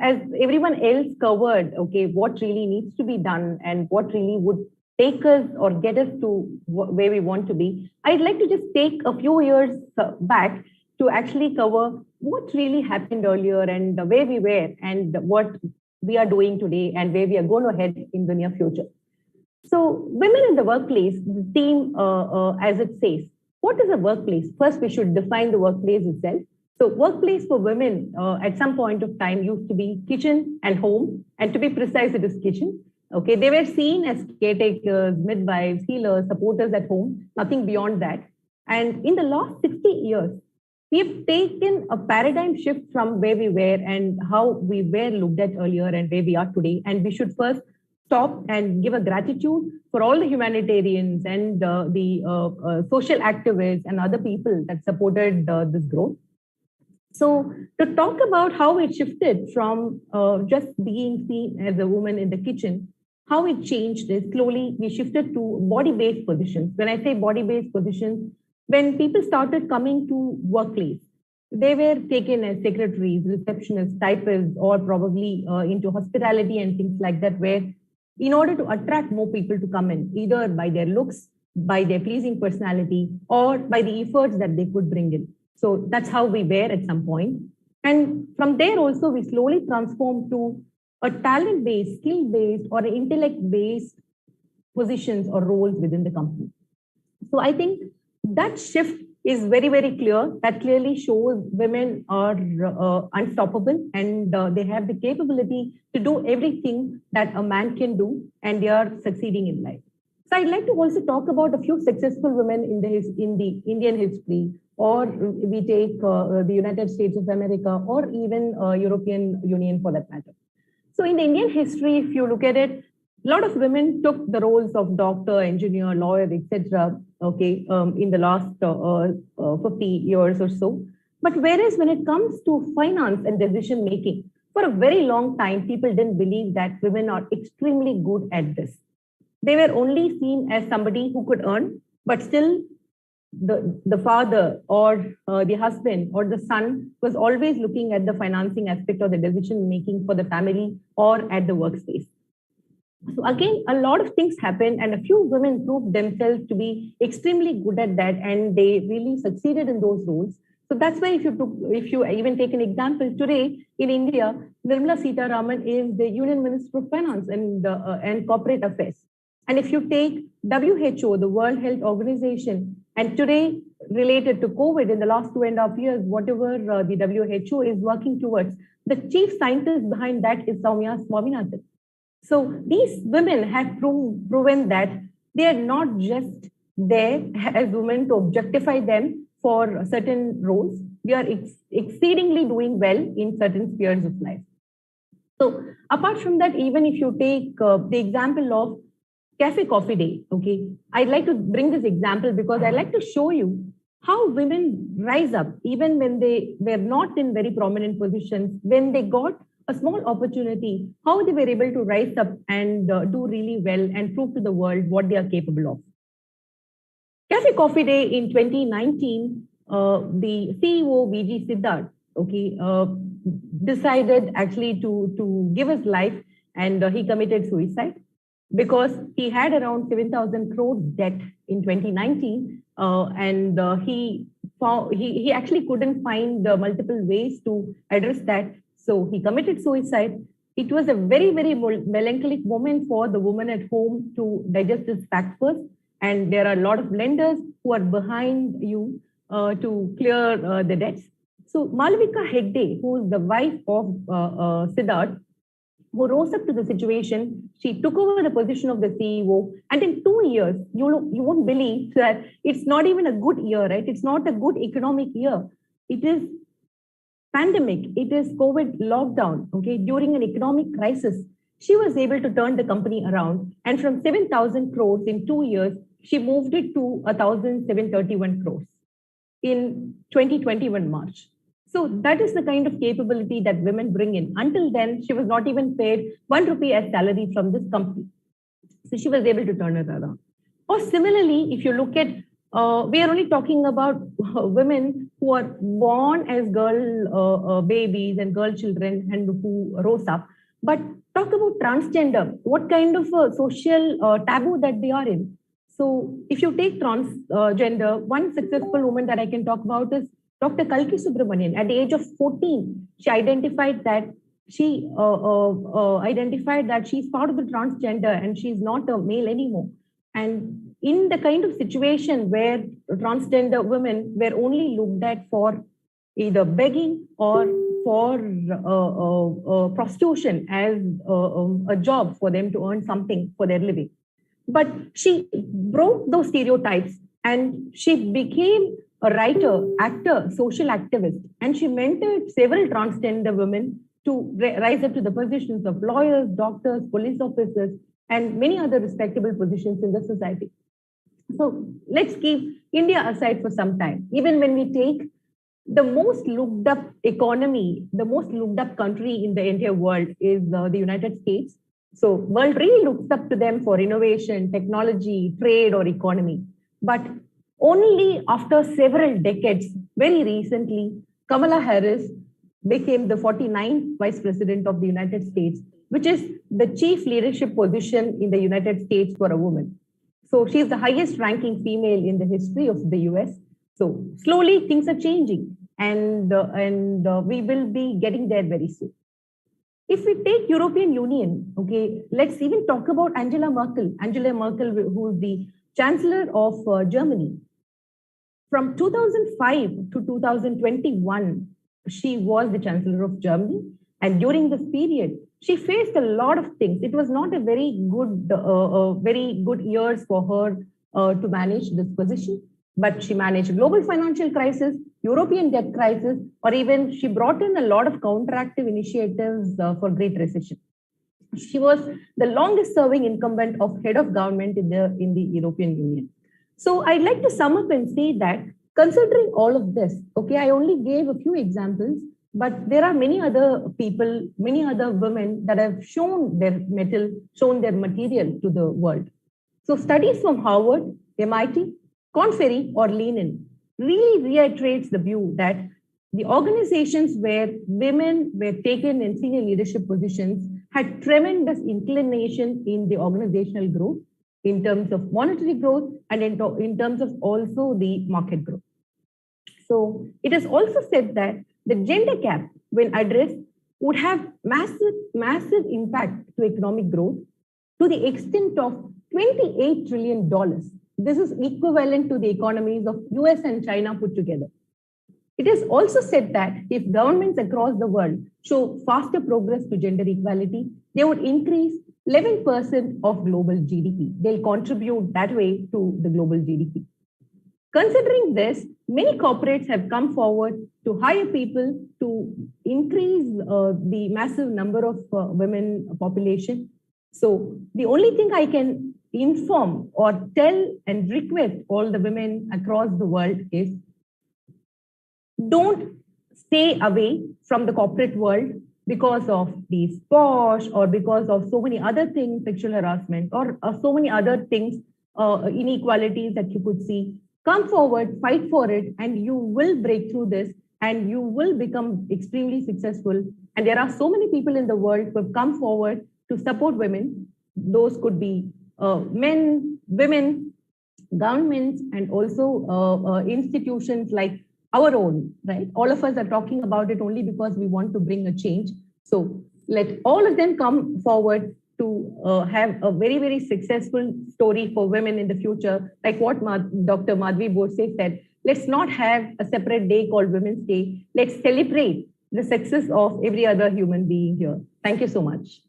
as everyone else covered, okay, what really needs to be done and what really would take us or get us to where we want to be, I'd like to just take a few years back to actually cover what really happened earlier and where we were and what we are doing today and where we are going to head in the near future. So women in the workplace, the theme as it says, what is a workplace? First, we should define the workplace itself. So workplace for women at some point of time used to be kitchen and home. And to be precise, it is kitchen. Okay, they were seen as caretakers, midwives, healers, supporters at home, nothing beyond that. And in the last 60 years, we have taken a paradigm shift from where we were and how we were looked at earlier and where we are today. And we should first stop and give a gratitude for all the humanitarians and the social activists and other people that supported this growth. So to talk about how it shifted from just being seen as a woman in the kitchen, how it changed is slowly we shifted to body-based positions. When I say body-based positions, when people started coming to workplace, they were taken as secretaries, receptionists, typists, or probably into hospitality and things like that, where in order to attract more people to come in, either by their looks, by their pleasing personality, or by the efforts that they could bring in. So that's how we were at some point. And from there also, we slowly transformed to a talent-based, skill-based, or intellect-based positions or roles within the company. So I think that shift is very, very clear. That clearly shows women are unstoppable, and they have the capability to do everything that a man can do, and they are succeeding in life. So I'd like to also talk about a few successful women in the Indian history, or we take the United States of America, or even European Union for that matter. So in the Indian history, if you look at it, a lot of women took the roles of doctor, engineer, lawyer, etc. Okay, in the last 50 years or so. But whereas when it comes to finance and decision making, for a very long time, people didn't believe that women are extremely good at this. They were only seen as somebody who could earn, but still the father or the husband or the son was always looking at the financing aspect of the decision making for the family or at the workspace. So again, a lot of things happened, and a few women proved themselves to be extremely good at that, and they really succeeded in those roles. So that's why if you even take an example today in India, Nirmala Sitharaman is the Union Minister of Finance and Corporate Affairs. And if you take WHO, the World Health Organization, and today related to COVID in the last 2.5 years, whatever the WHO is working towards, the chief scientist behind that is Soumya Swaminathan. So these women have proven that they are not just there as women to objectify them for certain roles. They are exceedingly doing well in certain spheres of life. So apart from that, even if you take the example of Cafe Coffee Day, okay, I'd like to bring this example because I'd like to show you how women rise up even when they were not in very prominent positions, when they got a small opportunity, how they were able to rise up and do really well and prove to the world what they are capable of. Cafe Coffee Day in 2019, the CEO VG Siddharth, okay, decided actually to give his life, and he committed suicide because he had around 7,000 crores debt in 2019, and he actually couldn't find multiple ways to address that. So he committed suicide. It was a very, very melancholic moment for the woman at home to digest this fact first. And there are a lot of lenders who are behind you to clear the debts. So Malavika Hegde, who is the wife of Siddharth, who rose up to the situation, she took over the position of the CEO. And in 2 years, you won't believe that it's not even a good year, right? It's not a good economic year. It is pandemic, it is COVID lockdown, okay? During an economic crisis, she was able to turn the company around. And from 7,000 crores in 2 years, she moved it to 1,731 crores in 2021 March. So that is the kind of capability that women bring in. Until then, she was not even paid 1 rupee as salary from this company. So she was able to turn it around. Or similarly, if you look at, we are only talking about women who are born as girl babies and girl children and who rose up. But talk about transgender, what kind of social taboo that they are in. So if you take transgender, one successful woman that I can talk about is Dr. Kalki Subramanian. At the age of 14, she identified that she's part of the transgender and she's not a male anymore. And in the kind of situation where transgender women were only looked at for either begging or for prostitution as a job for them to earn something for their living. But she broke those stereotypes and she became a writer, actor, social activist, and she mentored several transgender women to rise up to the positions of lawyers, doctors, police officers, and many other respectable positions in the society. So let's keep India aside for some time. Even when we take the most looked up economy, the most looked up country in the entire world is the United States. So world really looks up to them for innovation, technology, trade, or economy. But only after several decades, very recently, Kamala Harris became the 49th Vice President of the United States. which is the chief leadership position in the United States for a woman. So she's the highest ranking female in the history of the US. So slowly things are changing, and we will be getting there very soon. If we take European Union, okay, let's even talk about Angela Merkel. Angela Merkel, who is the Chancellor of Germany. From 2005 to 2021, she was the Chancellor of Germany. And during this period, she faced a lot of things. It was not a very good years for her to manage this position. But she managed global financial crisis, European debt crisis, or even she brought in a lot of counteractive initiatives for Great Recession. She was the longest serving incumbent of head of government in the European Union. So I'd like to sum up and say that considering all of this, okay, I only gave a few examples, but there are many other people, many other women that have shown their material to the world. So studies from Harvard, MIT, Korn Ferry or Lenin really reiterates the view that the organizations where women were taken in senior leadership positions had tremendous inclination in the organizational growth in terms of monetary growth and in terms of also the market growth. So it is also said that the gender gap, when addressed, would have massive impact to economic growth to the extent of $28 trillion. This is equivalent to the economies of US and China put together. It is also said that if governments across the world show faster progress to gender equality, they would increase 11% of global GDP. They'll contribute that way to the global GDP. Considering this, many corporates have come forward to hire people to increase the massive number of women population. So the only thing I can inform or tell and request all the women across the world is don't stay away from the corporate world because of these posh or because of so many other things, sexual harassment or so many other things, inequalities that you could see. Come forward, fight for it, and you will break through this and you will become extremely successful. And there are so many people in the world who have come forward to support women. Those could be men, women, governments, and also institutions like our own, right? All of us are talking about it only because we want to bring a change. So let all of them come forward to have a very, very successful story for women in the future. Like what Dr. Madhvi Bose said, let's not have a separate day called Women's Day. Let's celebrate the success of every other human being here. Thank you so much.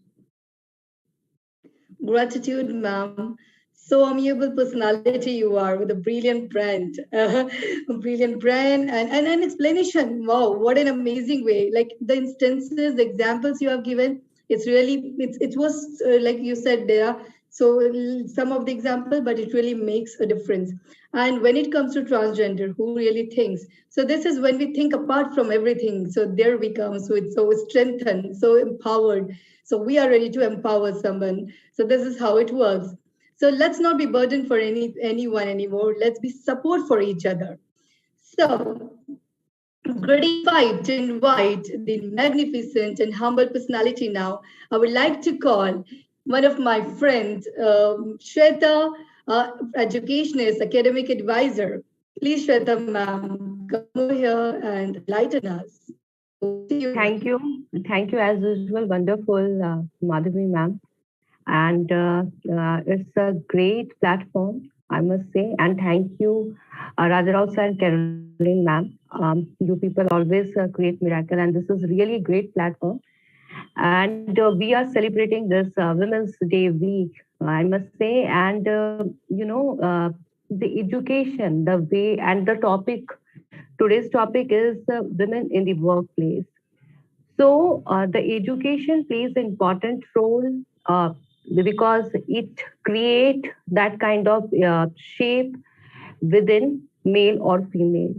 Gratitude, ma'am. So amiable personality you are with a brilliant brand, and an explanation. Wow, what an amazing way. Like the instances, the examples you have given, it's really, it was like you said there. So some of the example, but it really makes a difference. And when it comes to transgender, who really thinks? So this is when we think apart from everything. So there we come. So it's so strengthened, so empowered. So we are ready to empower someone. So this is how it works. So let's not be burdened for anyone anymore. Let's be support for each other. So gratified to invite the magnificent and humble personality now. I would like to call one of my friends, Shweta, educationist, academic advisor. Please, Shweta, ma'am, come over here and enlighten us. Thank you. Thank you as usual. Wonderful, Madhavi, ma'am. And it's a great platform, I must say. And thank you, Raja Rao sir and Caroline ma'am. You people always create miracle, and this is really a great platform. And we are celebrating this Women's Day week, I must say. And, the education, the way, and the topic, today's topic is women in the workplace. So the education plays an important role because it creates that kind of shape within male or female.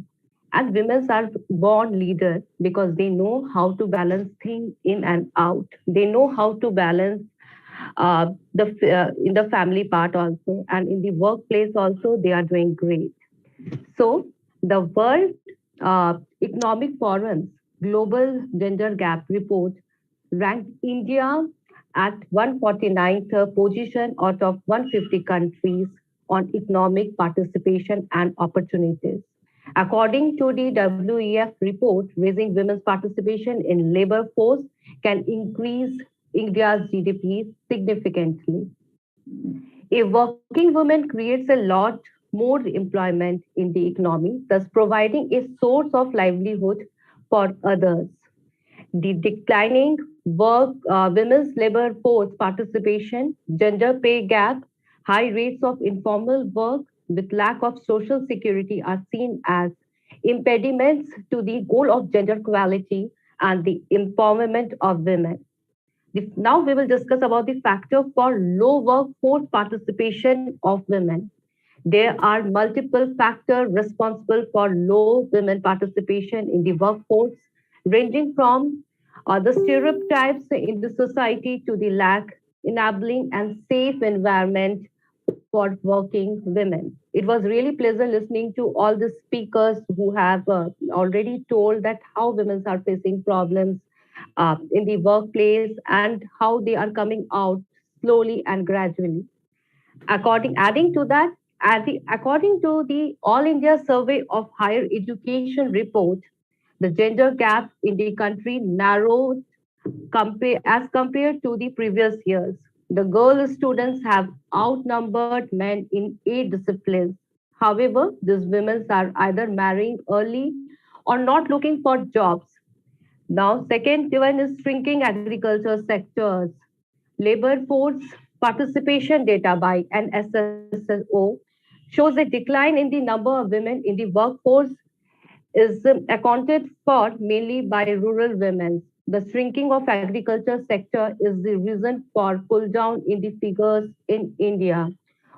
And women are born leaders because they know how to balance things in and out. They know how to balance in the family part also, and in the workplace also, they are doing great. So the World Economic Forum's Global Gender Gap Report ranked India at 149th position out of 150 countries on economic participation and opportunities. According to the WEF report, raising women's participation in labor force can increase India's GDP significantly. A working woman creates a lot more employment in the economy, thus providing a source of livelihood for others. The declining women's labor force participation, gender pay gap, high rates of informal work with lack of social security are seen as impediments to the goal of gender equality and the empowerment of women. Now we will discuss about the factor for low workforce participation of women. There are multiple factors responsible for low women participation in the workforce, ranging from the stereotypes in the society to the lack enabling and safe environment for working women. It was really pleasant listening to all the speakers who have already told that how women are facing problems in the workplace and how they are coming out slowly and gradually. Adding to that, according to the All India Survey of Higher Education report, the gender gap in the country narrowed as compared to the previous years. The girl students have outnumbered men in 8 disciplines. However, these women are either marrying early or not looking for jobs. Now, second one is shrinking agriculture sectors. Labor force participation data by NSSO shows a decline in the number of women in the workforce is accounted for mainly by rural women. The shrinking of agriculture sector is the reason for pull down in the figures in India.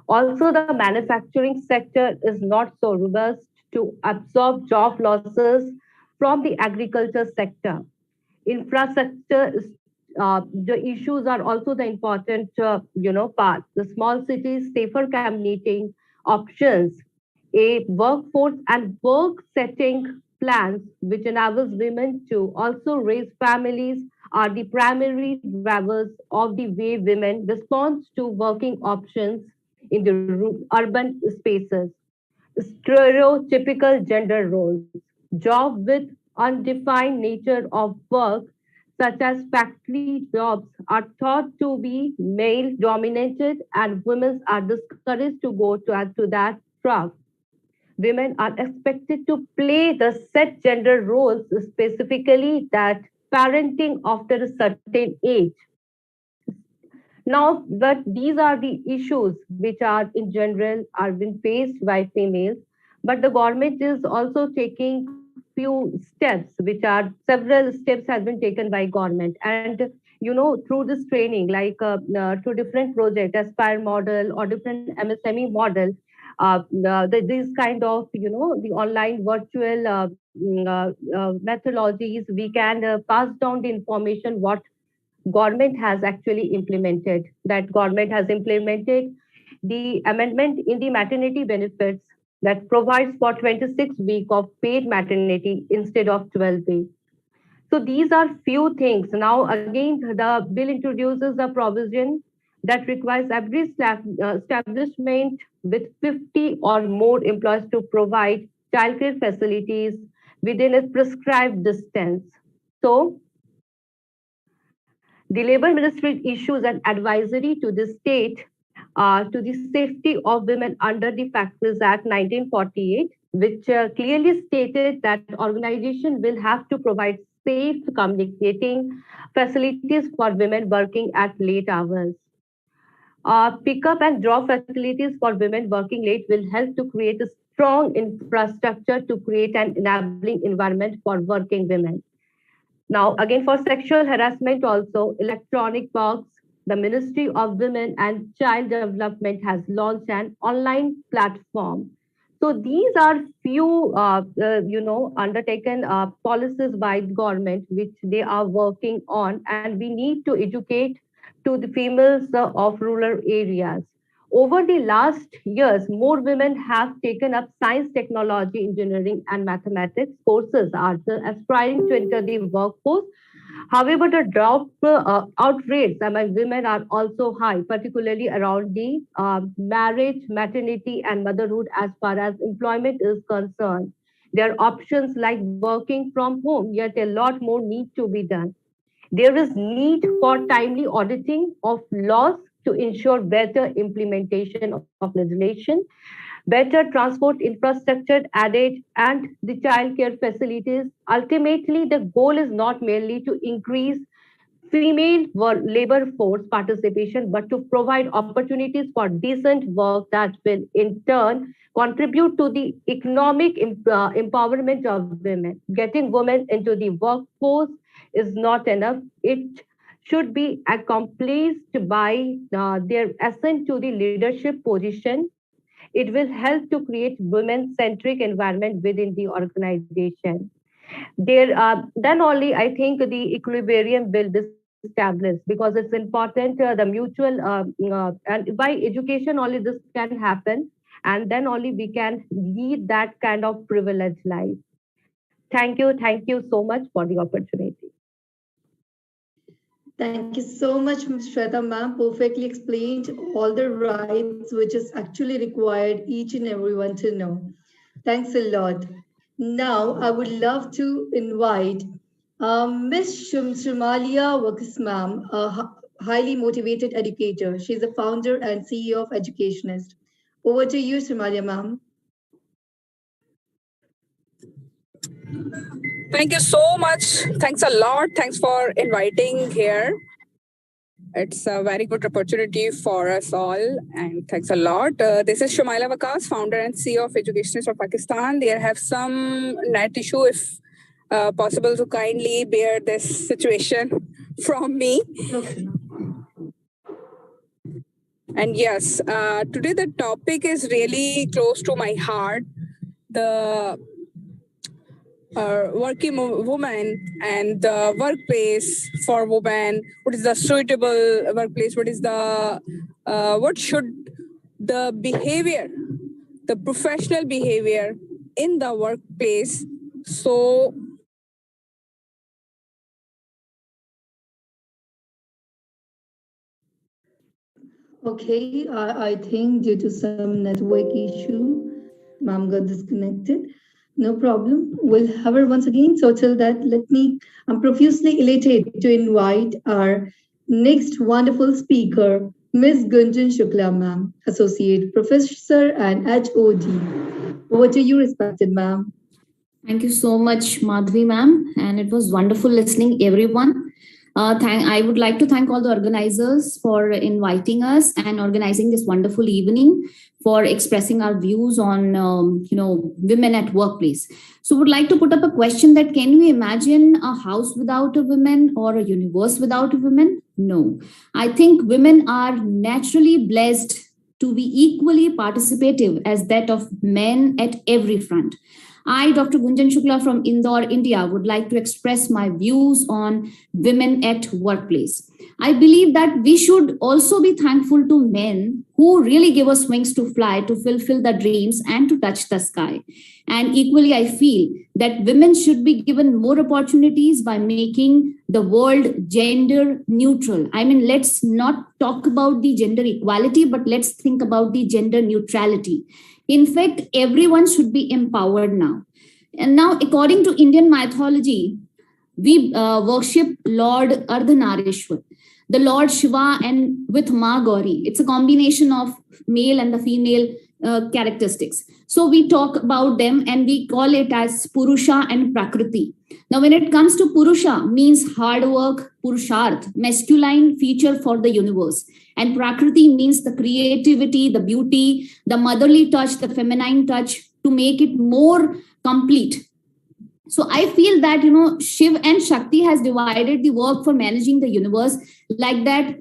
Also, the manufacturing sector is not so robust to absorb job losses from the agriculture sector. Infrastructure is the issues are also the important part. The small cities safer commuting options, a workforce and work setting plans which enables women to also raise families are the primary drivers of the way women respond to working options in the urban spaces. Stereotypical gender roles, job with undefined nature of work such as factory jobs are thought to be male dominated and women are discouraged to go to that track. Women are expected to play the set gender roles, specifically that parenting after a certain age. Now, but these are the issues which are in general are being faced by females, but the government is also taking few steps, which are several steps have been taken by government. And through this training, like through different projects, Aspire model or different MSME model, these kind of the online virtual methodologies, we can pass down the information what government has actually implemented. That government has implemented the amendment in the maternity benefits that provides for 26 weeks of paid maternity instead of 12 weeks. So these are few things. Now again, the bill introduces a provision that requires every establishment with 50 or more employees to provide childcare facilities within a prescribed distance. So the Labour Ministry issues an advisory to the state to the safety of women under the Factories Act 1948, which clearly stated that organization will have to provide safe communicating facilities for women working at late hours. Pick-up and drop facilities for women working late will help to create a strong infrastructure to create an enabling environment for working women. Now, again, for sexual harassment also, electronic box, the Ministry of Women and Child Development has launched an online platform. So these are few, undertaken policies by the government, which they are working on, and we need to educate to the females of rural areas. Over the last years, more women have taken up science, technology, engineering, and mathematics courses, are aspiring to enter the workforce. However, the out rates among women are also high, particularly around the marriage, maternity, and motherhood as far as employment is concerned. There are options like working from home, yet a lot more needs to be done. There is need for timely auditing of laws to ensure better implementation of legislation, better transport infrastructure added, and the childcare facilities. Ultimately, the goal is not merely to increase female labor force participation, but to provide opportunities for decent work that will in turn contribute to the economic empowerment of women. Getting women into the workforce is not enough. It should be accomplished by their ascent to the leadership position. It will help to create women-centric environment within the organization. Then only I think the equilibrium will be established, because it's important the mutual and by education only this can happen, and then only we can lead that kind of privileged life. Thank you so much for the opportunity. Thank you so much, Ms. Shweta ma'am. Perfectly explained all the rights which is actually required each and everyone to know. Thanks a lot. Now, I would love to invite Ms. Shumalia Wakis ma'am, a highly motivated educator. She's the founder and CEO of Educationist. Over to you, Shumalia ma'am. Thank you so much. Thanks a lot. Thanks for inviting here. It's a very good opportunity for us all, and thanks a lot. This is Shumalia Wakas, founder and CEO of Educationist of Pakistan. They have some net issue. If possible, to kindly bear this situation from me. And yes, today the topic is really close to my heart. The working woman and the workplace for women. What is the suitable workplace? What is the what should the behavior, the professional behavior in the workplace? So okay, I think due to some network issue, ma'am got disconnected. No problem. We'll have her once again. So till that, I'm profusely elated to invite our next wonderful speaker, Ms. Gunjan Shukla, ma'am, Associate Professor and HOD. Over to you, respected ma'am. Thank you so much, Madhvi ma'am. And it was wonderful listening, everyone. I would like to thank all the organizers for inviting us and organizing this wonderful evening, for expressing our views on, women at workplace. So would like to put up a question that can we imagine a house without a woman or a universe without a woman? No. I think women are naturally blessed to be equally participative as that of men at every front. I, Dr. Gunjan Shukla from Indore, India, would like to express my views on women at workplace. I believe that we should also be thankful to men who really give us wings to fly, to fulfill the dreams and to touch the sky. And equally, I feel that women should be given more opportunities by making the world gender neutral. I mean, let's not talk about the gender equality, but let's think about the gender neutrality. In fact, everyone should be empowered now. And now, according to Indian mythology, we worship Lord Ardhanarishwar, the Lord Shiva, and with Ma Gauri. It's a combination of male and the female characteristics. So we talk about them and we call it as Purusha and Prakriti. Now, when it comes to Purusha, means hard work, Purusharth, masculine feature for the universe. And Prakriti means the creativity, the beauty, the motherly touch, the feminine touch to make it more complete. So I feel that, Shiv and Shakti has divided the work for managing the universe like that,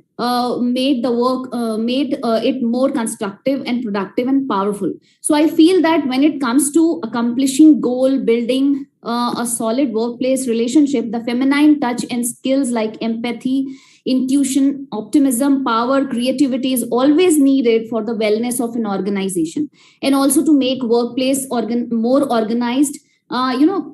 made the work, it more constructive and productive and powerful. So I feel that when it comes to accomplishing goal, building a solid workplace relationship, the feminine touch and skills like empathy, intuition, optimism, power, creativity is always needed for the wellness of an organization, and also to make workplace more organized,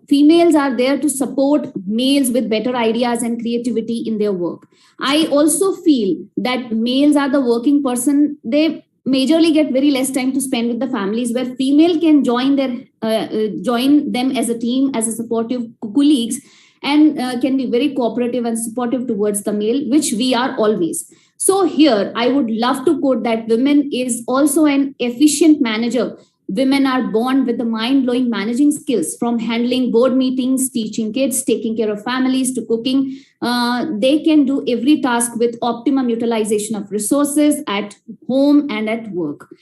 females are there to support males with better ideas and creativity in their work. I also feel that males are the working person. They majorly get very less time to spend with the families, where female can join them as a team, as a supportive colleagues, and can be very cooperative and supportive towards the male, which we are always. So here, I would love to quote that women is also an efficient manager. Women are born with the mind-blowing managing skills, from handling board meetings, teaching kids, taking care of families, to cooking. They can do every task with optimum utilization of resources at home and at work.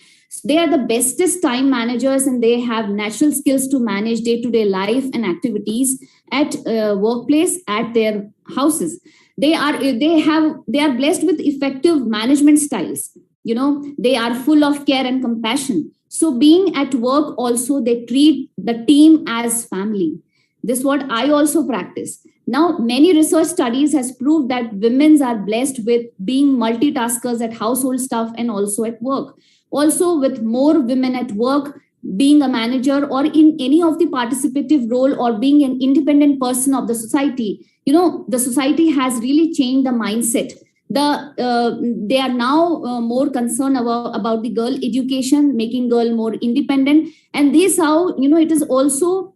They are the bestest time managers, and they have natural skills to manage day-to-day life and activities at workplace, at their houses. They are blessed with effective management styles. They are full of care and compassion. So being at work also, they treat the team as family. This is what I also practice. Now, many research studies has proved that women are blessed with being multitaskers at household stuff and also at work. Also, with more women at work, being a manager or in any of the participative role, or being an independent person of the society, the society has really changed the mindset. They are now more concerned about the girl education, making girl more independent, and this how it is also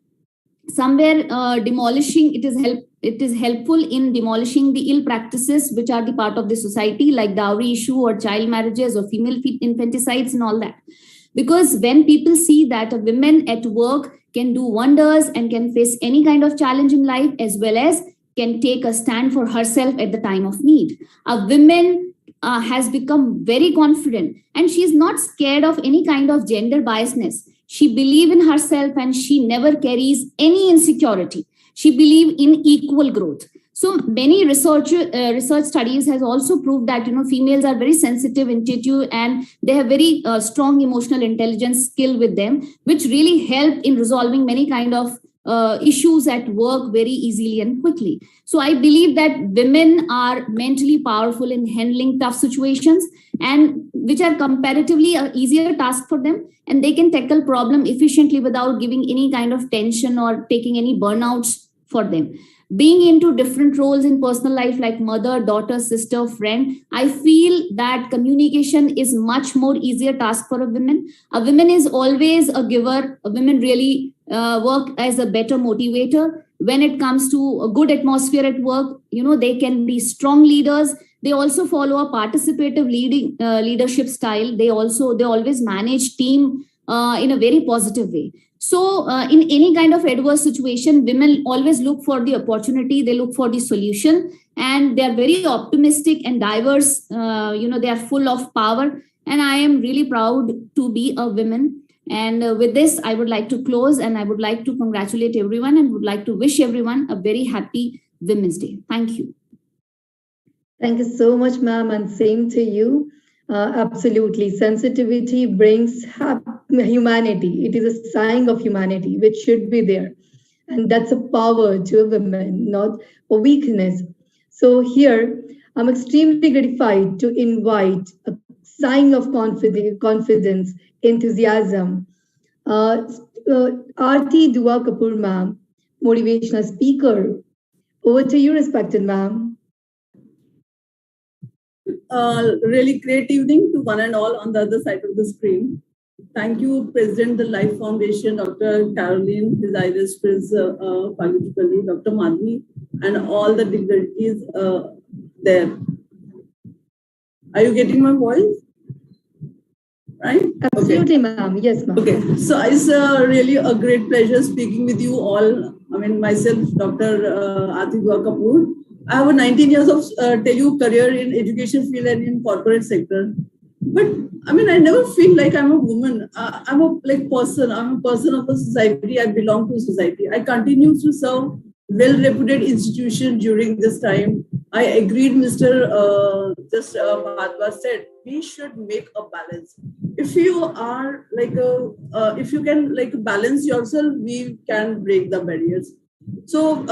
somewhere demolishing. It is helpful in demolishing the ill practices which are the part of the society, like dowry issue or child marriages or female infanticides and all that. Because when people see that a woman at work can do wonders and can face any kind of challenge in life, as well as can take a stand for herself at the time of need. A woman has become very confident, and she is not scared of any kind of gender biasness. She believes in herself, and she never carries any insecurity. She believes in equal growth. So many research studies has also proved that females are very sensitive, intuitive, and they have very strong emotional intelligence skill with them, which really help in resolving many kind of issues at work very easily and quickly. So I believe that women are mentally powerful in handling tough situations, and which are comparatively an easier task for them, and they can tackle problem efficiently without giving any kind of tension or taking any burnouts for them. Being into different roles in personal life, like mother, daughter, sister, friend, I feel that communication is much more easier task for a woman. A woman is always a giver. A woman really work as a better motivator. When it comes to a good atmosphere at work, they can be strong leaders. They also follow a participative leadership style. They always manage team in a very positive way. So in any kind of adverse situation, women always look for the opportunity, they look for the solution, and they are very optimistic and diverse. They are full of power, and I am really proud to be a woman. And with this, I would like to close, and I would like to congratulate everyone and would like to wish everyone a very happy Women's Day. Thank you. Thank you so much, ma'am, and same to you. Absolutely. Sensitivity brings humanity. It is a sign of humanity, which should be there. And that's a power to a woman, not a weakness. So here, I'm extremely gratified to invite a sign of confidence, enthusiasm. Aarti Dua Kapoor, ma'am, motivational speaker. Over to you, respected ma'am. Really great evening to one and all on the other side of the screen. Thank you, President, the Life Foundation, Dr. Caroline, His Iris Prince Pagutipalli, Dr. Madhvi, and all the dignitaries there. Are you getting my voice? Right? Absolutely, okay. Ma'am. Yes, ma'am. Okay. So it's really a great pleasure speaking with you all. I mean, myself, Dr. Aarti Dua Kapoor. I have a 19 years of Telugu career in education field and in corporate sector. But I mean, I never feel like I'm a woman. I'm a person. I'm a person of a society. I belong to a society. I continue to serve well-reputed institutions during this time. I agreed, Mr. Mahatma said, we should make a balance. If you are if you can balance yourself, we can break the barriers. So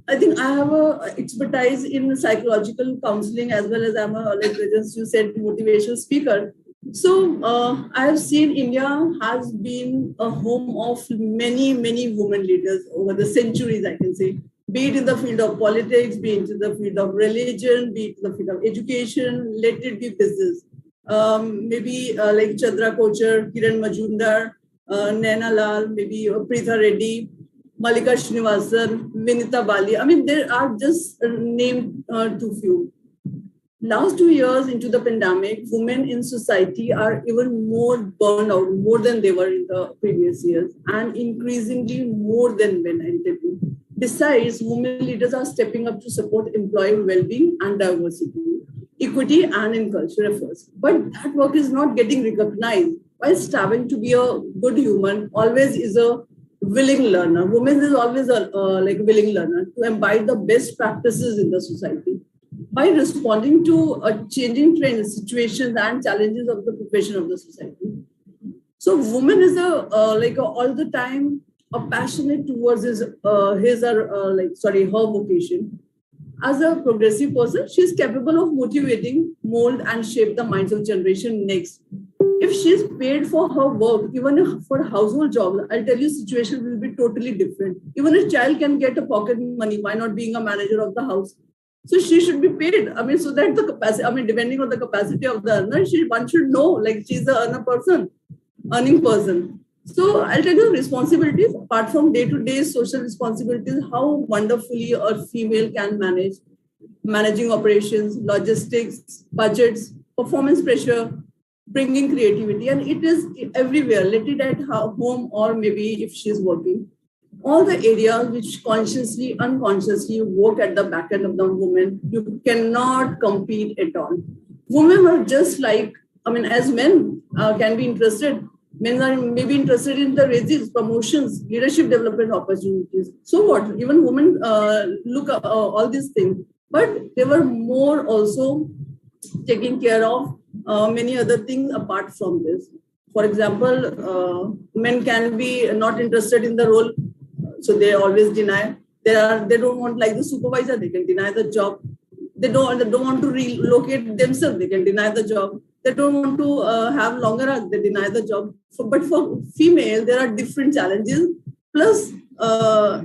I think I have a expertise in psychological counseling, as well as I'm a, as you said, motivational speaker. So I have seen India has been a home of many, many women leaders over the centuries, I can say, be it in the field of politics, be it in the field of religion, be it in the field of education, let it be business. Maybe like Chandra Kochar, Kiran Majumdar, Naina Lal, maybe Preetha Reddy, Malika Srinivasan, Vinita Bali. I mean, there are just named too few. Last 2 years into the pandemic, women in society are even more burned out, more than they were in the previous years, and increasingly more than men, I tell you. Besides, women leaders are stepping up to support employee well-being and diversity, equity, and in culture efforts. But that work is not getting recognized. While striving to be a good human, always is a willing learner. Women is always a like willing learner to imbibe the best practices in the society by responding to changing trends, situations, and challenges of the profession of the society. So, woman is all the time passionate towards her vocation. As a progressive person, she is capable of motivating, mold, and shape the minds of generation next. If she is paid for her work, even if for household jobs, I'll tell you, situation will be totally different. Even a child can get a pocket money. Why not being a manager of the house? So she should be paid. I mean, so that the capacity, I mean, depending on the capacity of the earner, one should know, like, she's the earning person. So I'll tell you responsibilities, apart from day-to-day social responsibilities, how wonderfully a female can managing operations, logistics, budgets, performance pressure, bringing creativity. And it is everywhere, let it at home or maybe if she's working. All the areas which consciously, unconsciously work at the back end of the woman, you cannot compete at all. Women are just like, I mean, as men can be interested, men are maybe interested in the raises, promotions, leadership development opportunities. So what? Even women look at all these things, but they were more also taking care of many other things apart from this. For example, men can be not interested in the role, so they always deny. They don't want, like the supervisor, they can deny the job. They don't want to relocate themselves, they can deny the job. They don't want to have longer hours, they deny the job. But for female, there are different challenges. Plus,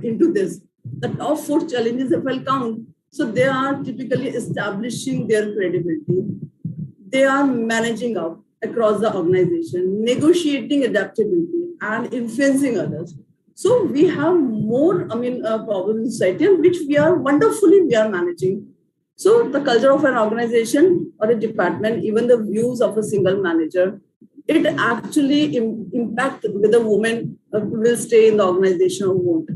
into this, the top 4 challenges, if I'll count, so they are typically establishing their credibility. They are managing up across the organization, negotiating adaptability, and influencing others. So we have more, problems in society, which we are managing. So the culture of an organization or a department, even the views of a single manager, it actually impact whether women will stay in the organization or won't.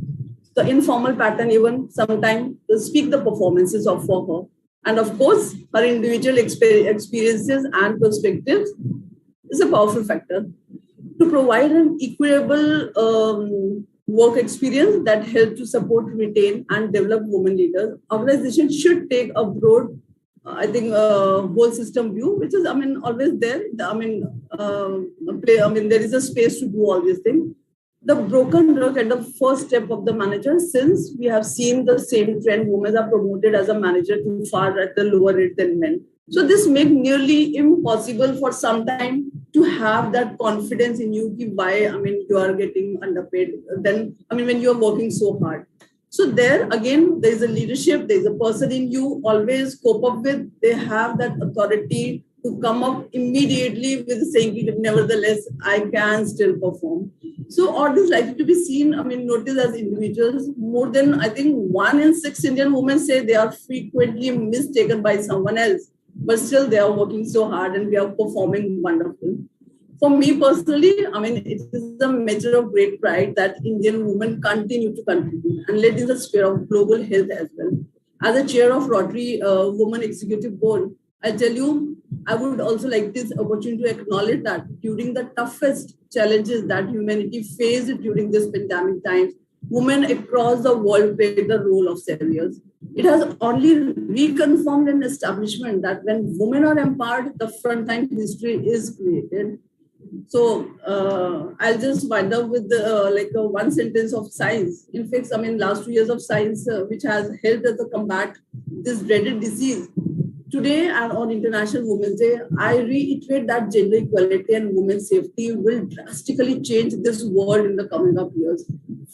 The informal pattern even sometimes speak the performances for her. And of course, her individual experiences and perspectives is a powerful factor. To provide an equitable work experience that help to support, retain, and develop women leaders, organizations should take a broad, whole system view, which is, always there. There is a space to do all these things. The broken rug at the first step of the manager, since we have seen the same trend, women are promoted as a manager too far at the lower rate than men. So this makes nearly impossible for some time to have that confidence in you, why, you are getting underpaid, then, when you are working so hard. So there, again, there is a leadership, there is a person in you always cope up with, they have that authority to come up immediately with saying, nevertheless, I can still perform. So all this likely to be seen, noticed as individuals. More than, 1 in 6 Indian women say they are frequently mistaken by someone else, but still they are working so hard and we are performing wonderful. For me personally, it is a measure of great pride that Indian women continue to contribute and lead in the sphere of global health as well. As a chair of Rotary Women Executive Board, I tell you, I would also like this opportunity to acknowledge that during the toughest challenges that humanity faced during this pandemic times, women across the world played the role of saviors. It has only reconfirmed an establishment that when women are empowered, the frontline history is created. So I'll just wind up with one sentence of science. In fact, last 2 years of science, which has helped us to combat this dreaded disease. today and on International Women's Day, I reiterate that gender equality and women's safety will drastically change this world in the coming up years.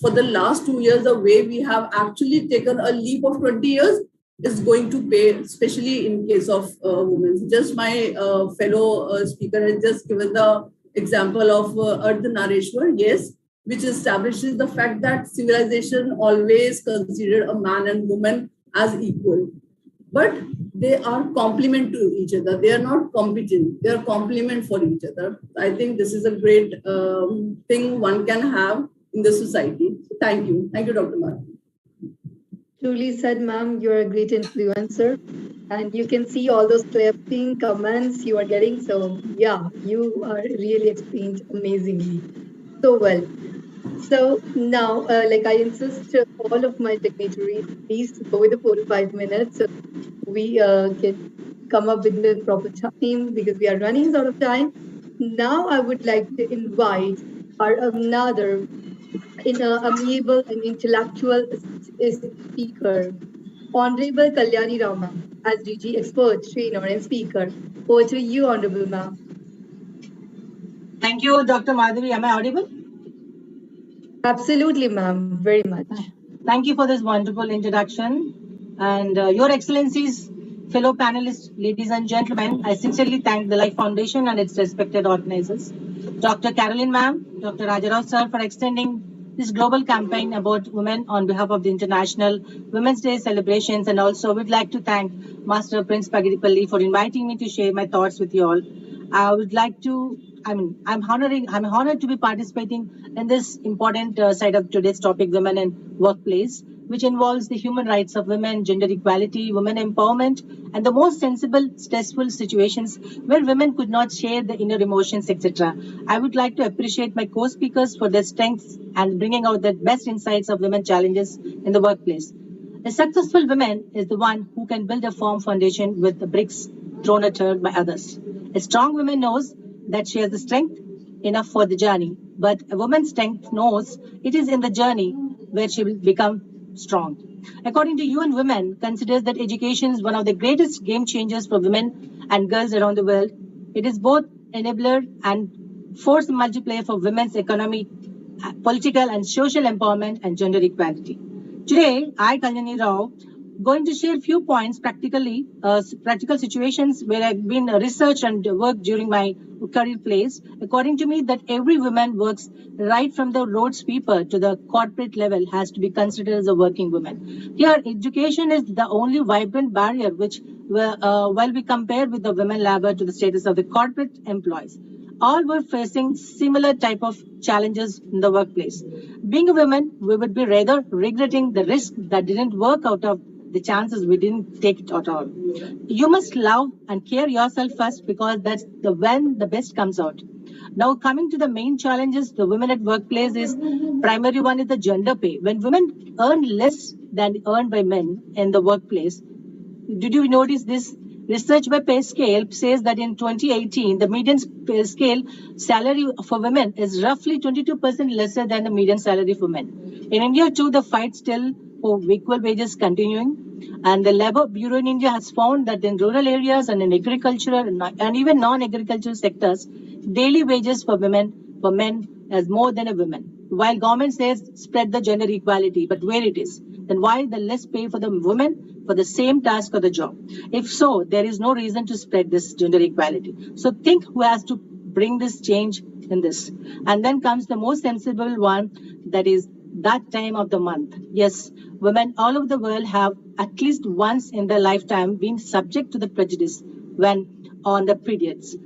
For the last 2 years, the way we have actually taken a leap of 20 years is going to pay, especially in case of women. Just my fellow speaker has just given the example of Ardhanarishwar, yes, which establishes the fact that civilization always considered a man and woman as equal. But they are complement to each other. They are not competing. They are complement for each other. I think this is a great thing one can have in the society. So thank you. Thank you, Dr. Mark. Truly said, ma'am, you're a great influencer. And you can see all those clapping comments you are getting. So yeah, you are really explained amazingly. So well. So now, like I insist all of my dignitaries, please go with the 4 to 5 minutes. So we can come up with the proper time because we are running out of time. Now I would like to invite our another amiable and intellectual speaker, Honorable Kalyani Rao ma'am, as DG expert, trainer and speaker. Over to you, Honorable ma'am. Thank you, Dr. Madhavi. Am I audible? Absolutely, ma'am. Very much. Thank you for this wonderful introduction. And Your Excellencies, fellow panelists, ladies and gentlemen, I sincerely thank the Life Foundation and its respected organizers, Dr. Carolyn ma'am, Dr. Rajarao sir, for extending this global campaign about women on behalf of the International Women's Day celebrations. And also we'd like to thank Master Prince Pagidipalli for inviting me to share my thoughts with you all. I would like to, I'm honored to be participating in this important side of today's topic, women in workplace, which involves the human rights of women, gender equality, women empowerment, and the most sensible, stressful situations where women could not share the inner emotions, etc. I would like to appreciate my co-speakers for their strengths and bringing out the best insights of women challenges in the workplace. A successful woman is the one who can build a firm foundation with the bricks thrown at her by others. A strong woman knows that she has the strength enough for the journey, but a woman's strength knows it is in the journey where she will become strong. According to UN Women, considers that education is one of the greatest game changers for women and girls around the world. It is both enabler and force multiplier for women's economic, political and social empowerment and gender equality. Today, I, Kalyani Rao, going to share a few points practical situations where I've been researched and worked during my career place. According to me, that every woman works right from the road sweeper to the corporate level has to be considered as a working woman. Here, education is the only vibrant barrier which, while we compare with the women labor to the status of the corporate employees, all were facing similar type of challenges in the workplace. Being a woman, we would be rather regretting the risk that didn't work out of the chances we didn't take it at all. You must love and care yourself first because that's when the best comes out. Now coming to the main challenges, the women at workplace is primary one is the gender pay. When women earn less than earned by men in the workplace, did you notice this? Research by PayScale says that in 2018, the median pay scale salary for women is roughly 22% lesser than the median salary for men. In India too, the fight still for equal wages continuing. And the Labour Bureau in India has found that in rural areas and in agricultural and even non-agricultural sectors, daily wages for men is more than a woman. While government says spread the gender equality, but where it is, then why the less pay for the women for the same task or the job? If so, there is no reason to spread this gender equality. So think who has to bring this change in this. And then comes the most sensible one, that is that time of the month. Yes, women all over the world have at least once in their lifetime been subject to the prejudice when on the periods.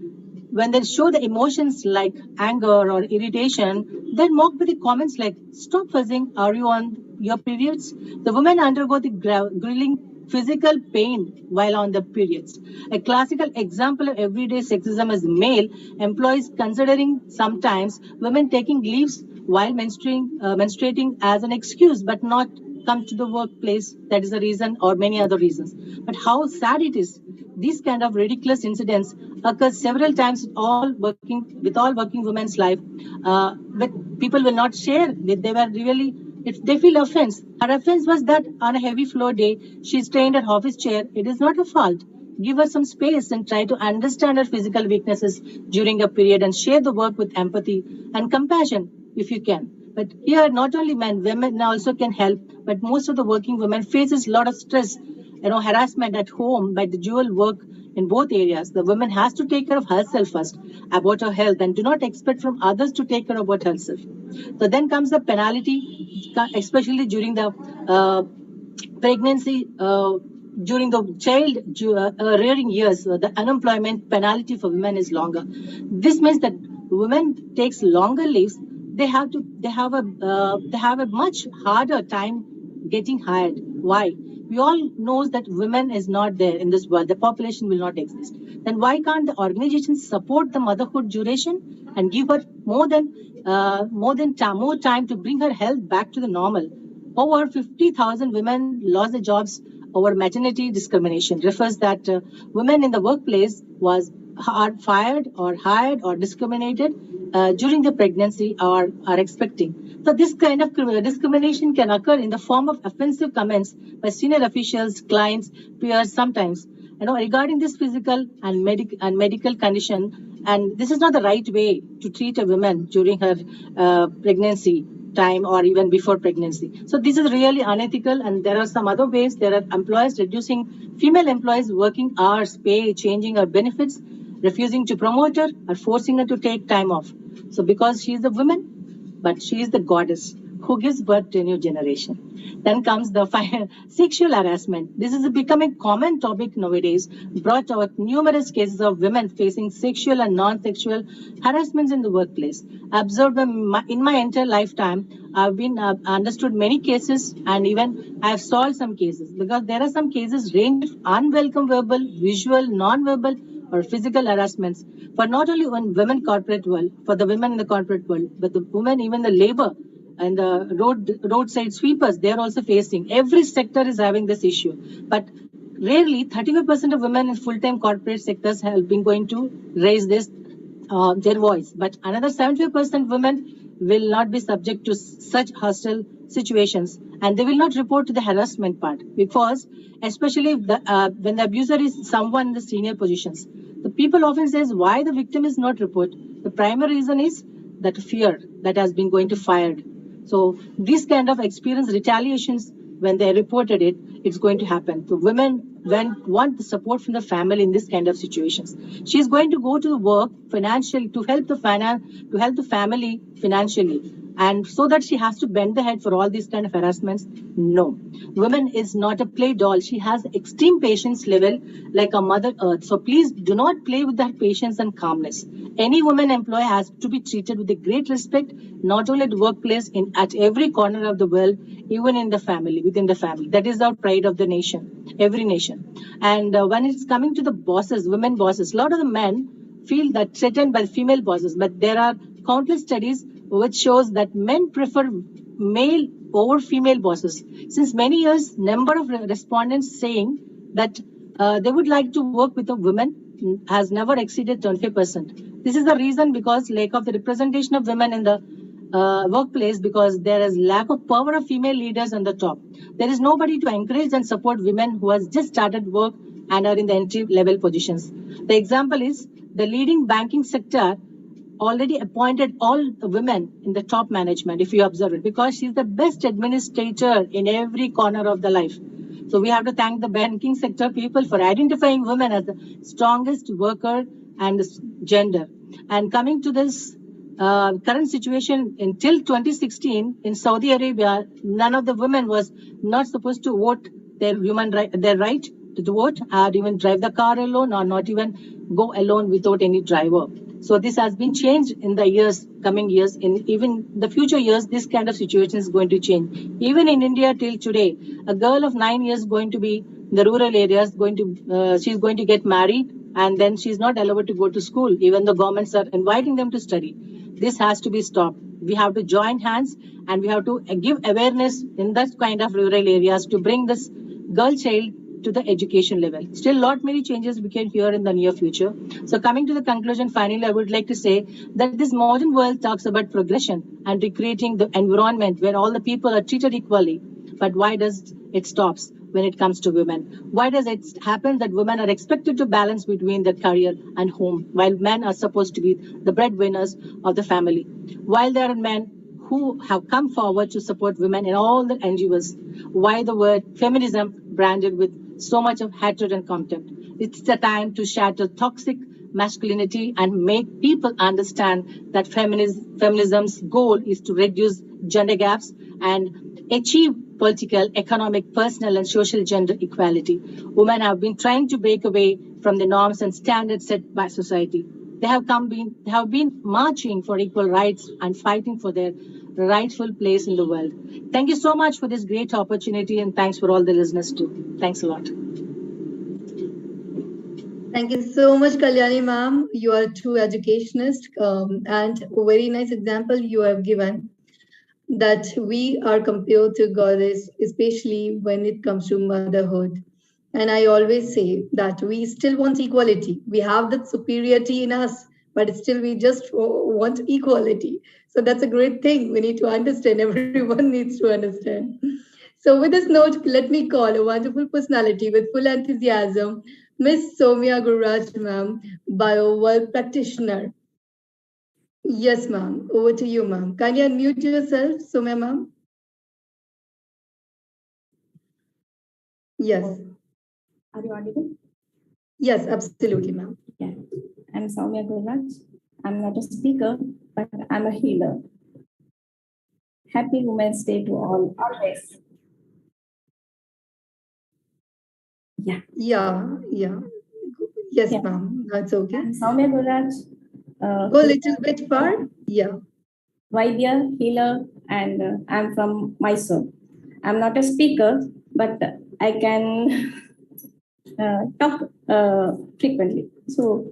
When they show the emotions like anger or irritation, they're mocked by the comments like, "Stop fussing, are you on your periods?" The women undergo the grilling physical pain while on the periods. A classical example of everyday sexism is male employees considering sometimes women taking leaves while menstruating as an excuse, but not come to the workplace. That is the reason, or many other reasons. But how sad it is. These kind of ridiculous incidents occur several times with all working women's life. But people will not share. They were really, if they feel offense. Her offense was that on a heavy floor day, she strained her office chair. It is not her fault. give her some space and try to understand her physical weaknesses during a period and share the work with empathy and compassion if you can. But here, not only men, women also can help. But most of the working women faces a lot of stress, harassment at home by the dual work in both areas. The woman has to take care of herself first about her health and do not expect from others to take care about herself. So then comes the penalty, especially during the pregnancy, during the child rearing years. The unemployment penalty for women is longer. This means that women takes longer leaves. They have a much harder time getting hired. Why? We all know that women is not there in this world. The population will not exist. Then why can't the organizations support the motherhood duration and give her more time to bring her health back to the normal? Over 50,000 women lost their jobs over maternity discrimination. Refers that women in the workplace are fired or hired or discriminated during the pregnancy or are expecting. So this kind of discrimination can occur in the form of offensive comments by senior officials, clients, peers sometimes, regarding this physical and medical condition. And this is not the right way to treat a woman during her pregnancy time or even before pregnancy. So this is really unethical, and there are some other ways. There are employers reducing female employees' working hours, pay, changing her benefits, refusing to promote her or forcing her to take time off. So because she is a woman, but she is the goddess who gives birth to a new generation. Then comes the sexual harassment. This is becoming a common topic nowadays, brought out numerous cases of women facing sexual and non-sexual harassments in the workplace. Observed in my entire lifetime, I've been understood many cases, and even I've solved some cases, because there are some cases range unwelcome verbal, visual, non-verbal, or physical harassments for not only women corporate world, for the women in the corporate world, but the women even the labor and the roadside sweepers, they are also facing. Every sector is having this issue, but rarely 35% of women in full-time corporate sectors have been going to raise this their voice, but another 75% women will not be subject to such hostile situations, and they will not report to the harassment part, because especially when the abuser is someone in the senior positions, the people often says why the victim is not reported. The primary reason is that fear that has been going to fired. So this kind of experience retaliations, when they reported it, it's going to happen. So women want the support from the family in this kind of situations. She's going to go to the work financially to help the family financially, and so that she has to bend the head for all these kind of harassments. No, woman is not a play doll. She has extreme patience level like a mother earth. So please do not play with that patience and calmness. Any woman employee has to be treated with a great respect, not only at the workplace, at every corner of the world, even in the family, within the family. That is our pride of the nation, every nation. And when it's coming to the bosses, women bosses, a lot of the men feel that threatened by female bosses, but there are countless studies which shows that men prefer male over female bosses. Since many years, number of respondents saying that they would like to work with a woman has never exceeded 25%. This is the reason, because lack of the representation of women in the workplace, because there is lack of power of female leaders on the top. There is nobody to encourage and support women who has just started work and are in the entry level positions. The example is the leading banking sector already appointed all the women in the top management, if you observe it, because she's the best administrator in every corner of the life. So we have to thank the banking sector people for identifying women as the strongest worker and gender. And coming to this current situation, until 2016 in Saudi Arabia, none of the women was not supposed to vote their right to vote, or even drive the car alone, or not even go alone without any driver. So this has been changed in the coming years. In even the future years, this kind of situation is going to change. Even in India till today, a girl of 9 years going to be in the rural areas, she's going to get married, and then she's not allowed to go to school, even the governments are inviting them to study. This has to be stopped. We have to join hands, and we have to give awareness in that kind of rural areas to bring this girl child to the education level. Still, lot many changes we can hear in the near future. So coming to the conclusion, finally, I would like to say that this modern world talks about progression and recreating the environment where all the people are treated equally. But why does it stops? when it comes to women? Why does it happen that women are expected to balance between their career and home, while men are supposed to be the breadwinners of the family? While there are men who have come forward to support women in all the NGOs, why the word feminism branded with so much of hatred and contempt? It's the time to shatter toxic masculinity and make people understand that feminism's goal is to reduce gender gaps and achieve political, economic, personal, and social gender equality. Women have been trying to break away from the norms and standards set by society. They have been marching for equal rights and fighting for their rightful place in the world. Thank you so much for this great opportunity, and thanks for all the listeners too. Thanks a lot. Thank you so much, Kalyani ma'am. You are a true educationist, and a very nice example you have given that we are compared to goddess, especially when it comes to motherhood. And I always say that we still want equality. We have that superiority in us, but still we just want equality. So that's a great thing. We need to understand. Everyone needs to understand. So with this note, let me call a wonderful personality with full enthusiasm, Miss Soumya Gururaj, ma'am, bio-world practitioner. Yes, ma'am. Over to you, ma'am. Kindly unmute yourself, Soumya, ma'am. Yes. Are you audible? Yes, absolutely, ma'am. Yeah. I'm Soumya Gururaj. I'm not a speaker, but I'm a healer. Happy Women's Day to all, always. Yeah. Yeah. Yes, yeah. Ma'am. That's okay. I'm Soumya Gururaj. Go a little bit far. Yeah. Vaidya, healer, and I'm from Mysore. I'm not a speaker, but I can talk frequently. So,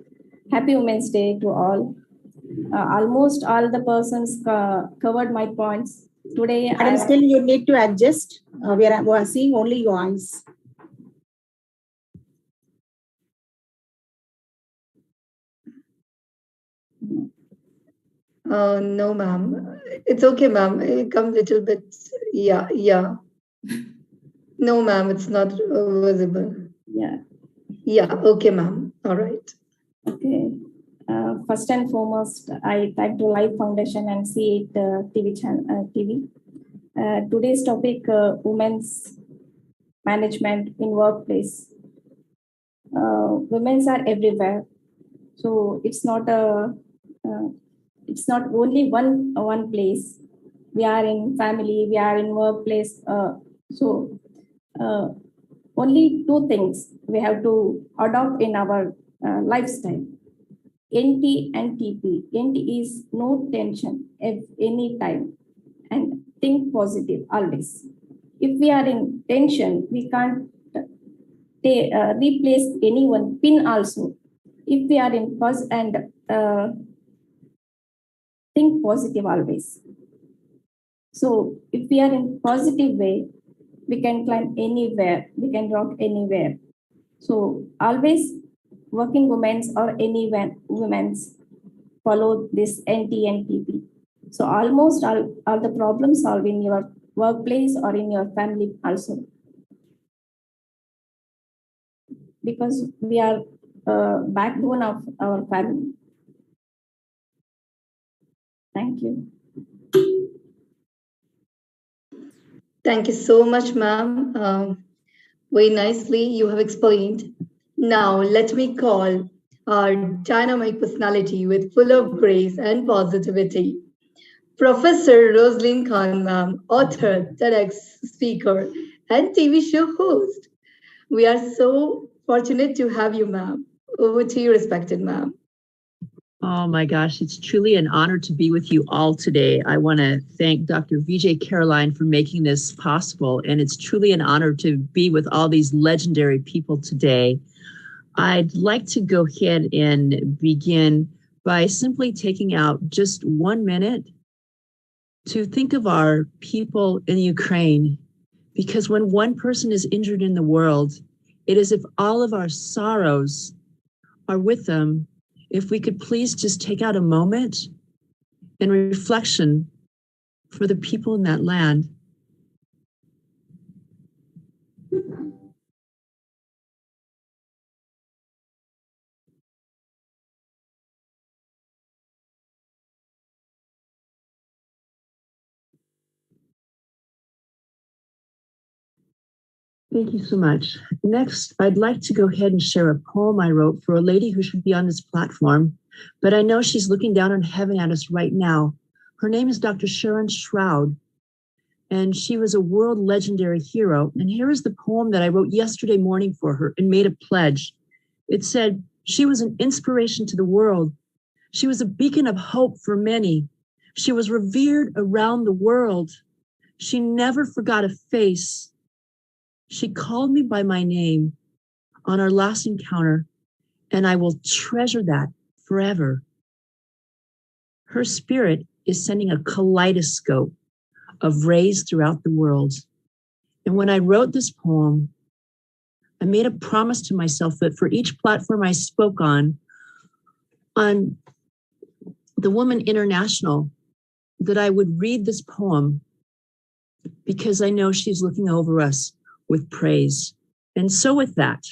happy Women's Day to all. Almost all the persons covered my points. Today, and still you need to adjust. We are seeing only your eyes. No, ma'am. It's okay, ma'am. It comes a little bit. Yeah. No, ma'am. It's not visible. Yeah. Okay, ma'am. All right. Okay. First and foremost, I thank the Life Foundation and C8 TV. Today's topic: women's management in workplace. Women's are everywhere, so it's not only one place. We are in family, we are in workplace. Only two things we have to adopt in our lifestyle. NT and TP. NT is no tension at any time and think positive always. If we are in tension, we can't replace anyone, pin also. If we are in pause and think positive always. So if we are in positive way, we can climb anywhere, we can rock anywhere. So always working women or any women's follow this NT and TP. So almost all the problems solved in your workplace or in your family also. Because we are backbone of our family. Thank you. Thank you so much, ma'am. Very nicely you have explained. Now let me call our dynamic personality with full of grace and positivity. Professor Rosaline Khan, ma'am, author, TEDx speaker, and TV show host. We are so fortunate to have you, ma'am. Over to you, respected ma'am. Oh my gosh, it's truly an honor to be with you all today. I want to thank Dr. Vijay Caroline for making this possible, and it's truly an honor to be with all these legendary people today. I'd like to go ahead and begin by simply taking out just 1 minute to think of our people in Ukraine, because when one person is injured in the world, it is if all of our sorrows are with them. If we could please just take out a moment and reflection for the people in that land. Thank you so much. Next, I'd like to go ahead and share a poem I wrote for a lady who should be on this platform, but I know she's looking down on heaven at us right now. Her name is Dr. Sharon Shroud, and she was a world legendary hero. And here is the poem that I wrote yesterday morning for her and made a pledge. It said, she was an inspiration to the world. She was a beacon of hope for many. She was revered around the world. She never forgot a face. She called me by my name on our last encounter, and I will treasure that forever. Her spirit is sending a kaleidoscope of rays throughout the world. And when I wrote this poem, I made a promise to myself that for each platform I spoke on the Woman International, that I would read this poem because I know she's looking over us with praise. And so with that,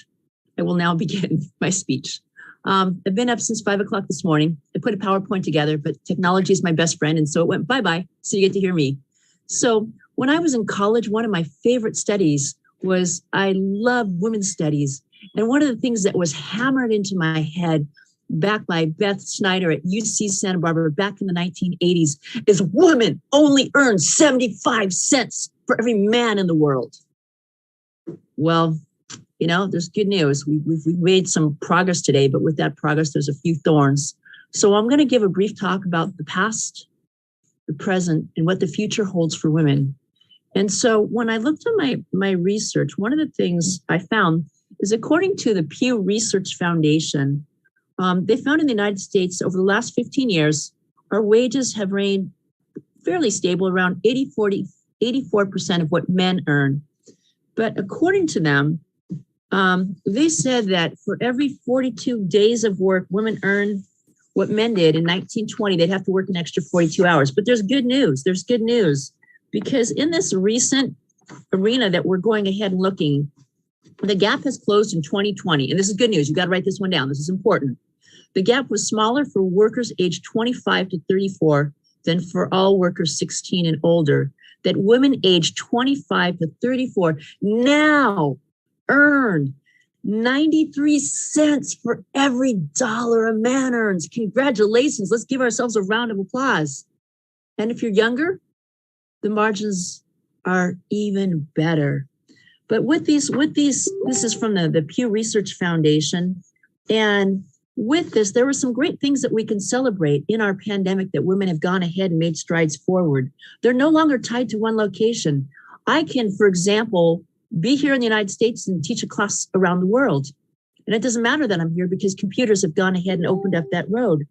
I will now begin my speech. I've been up since 5 o'clock this morning. I put a PowerPoint together, but technology is my best friend. And so it went bye-bye. So you get to hear me. So when I was in college, one of my favorite studies was I love women's studies. And one of the things that was hammered into my head back by Beth Snyder at UC Santa Barbara back in the 1980s is women only earn 75 cents for every man in the world. Well, you know, there's good news. We've made some progress today, but with that progress, there's a few thorns. So I'm going to give a brief talk about the past, the present, and what the future holds for women. And so when I looked at my research, one of the things I found is according to the Pew Research Foundation, they found in the United States over the last 15 years, our wages have remained fairly stable, around 84% of what men earn. But according to them, they said that for every 42 days of work, women earn what men did in 1920, they'd have to work an extra 42 hours. But there's good news. There's good news. Because in this recent arena that we're going ahead and looking, the gap has closed in 2020. And this is good news. You got to write this one down. This is important. The gap was smaller for workers aged 25 to 34 than for all workers 16 and older. That women aged 25 to 34 now earn 93 cents for every dollar a man earns. Congratulations. Let's give ourselves a round of applause. And if you're younger, the margins are even better. But with these, this is from the Pew Research Foundation. And with this, there were some great things that we can celebrate in our pandemic that women have gone ahead and made strides forward. They're no longer tied to one location. I can, for example, be here in the United States and teach a class around the world. And it doesn't matter that I'm here because computers have gone ahead and opened up that road.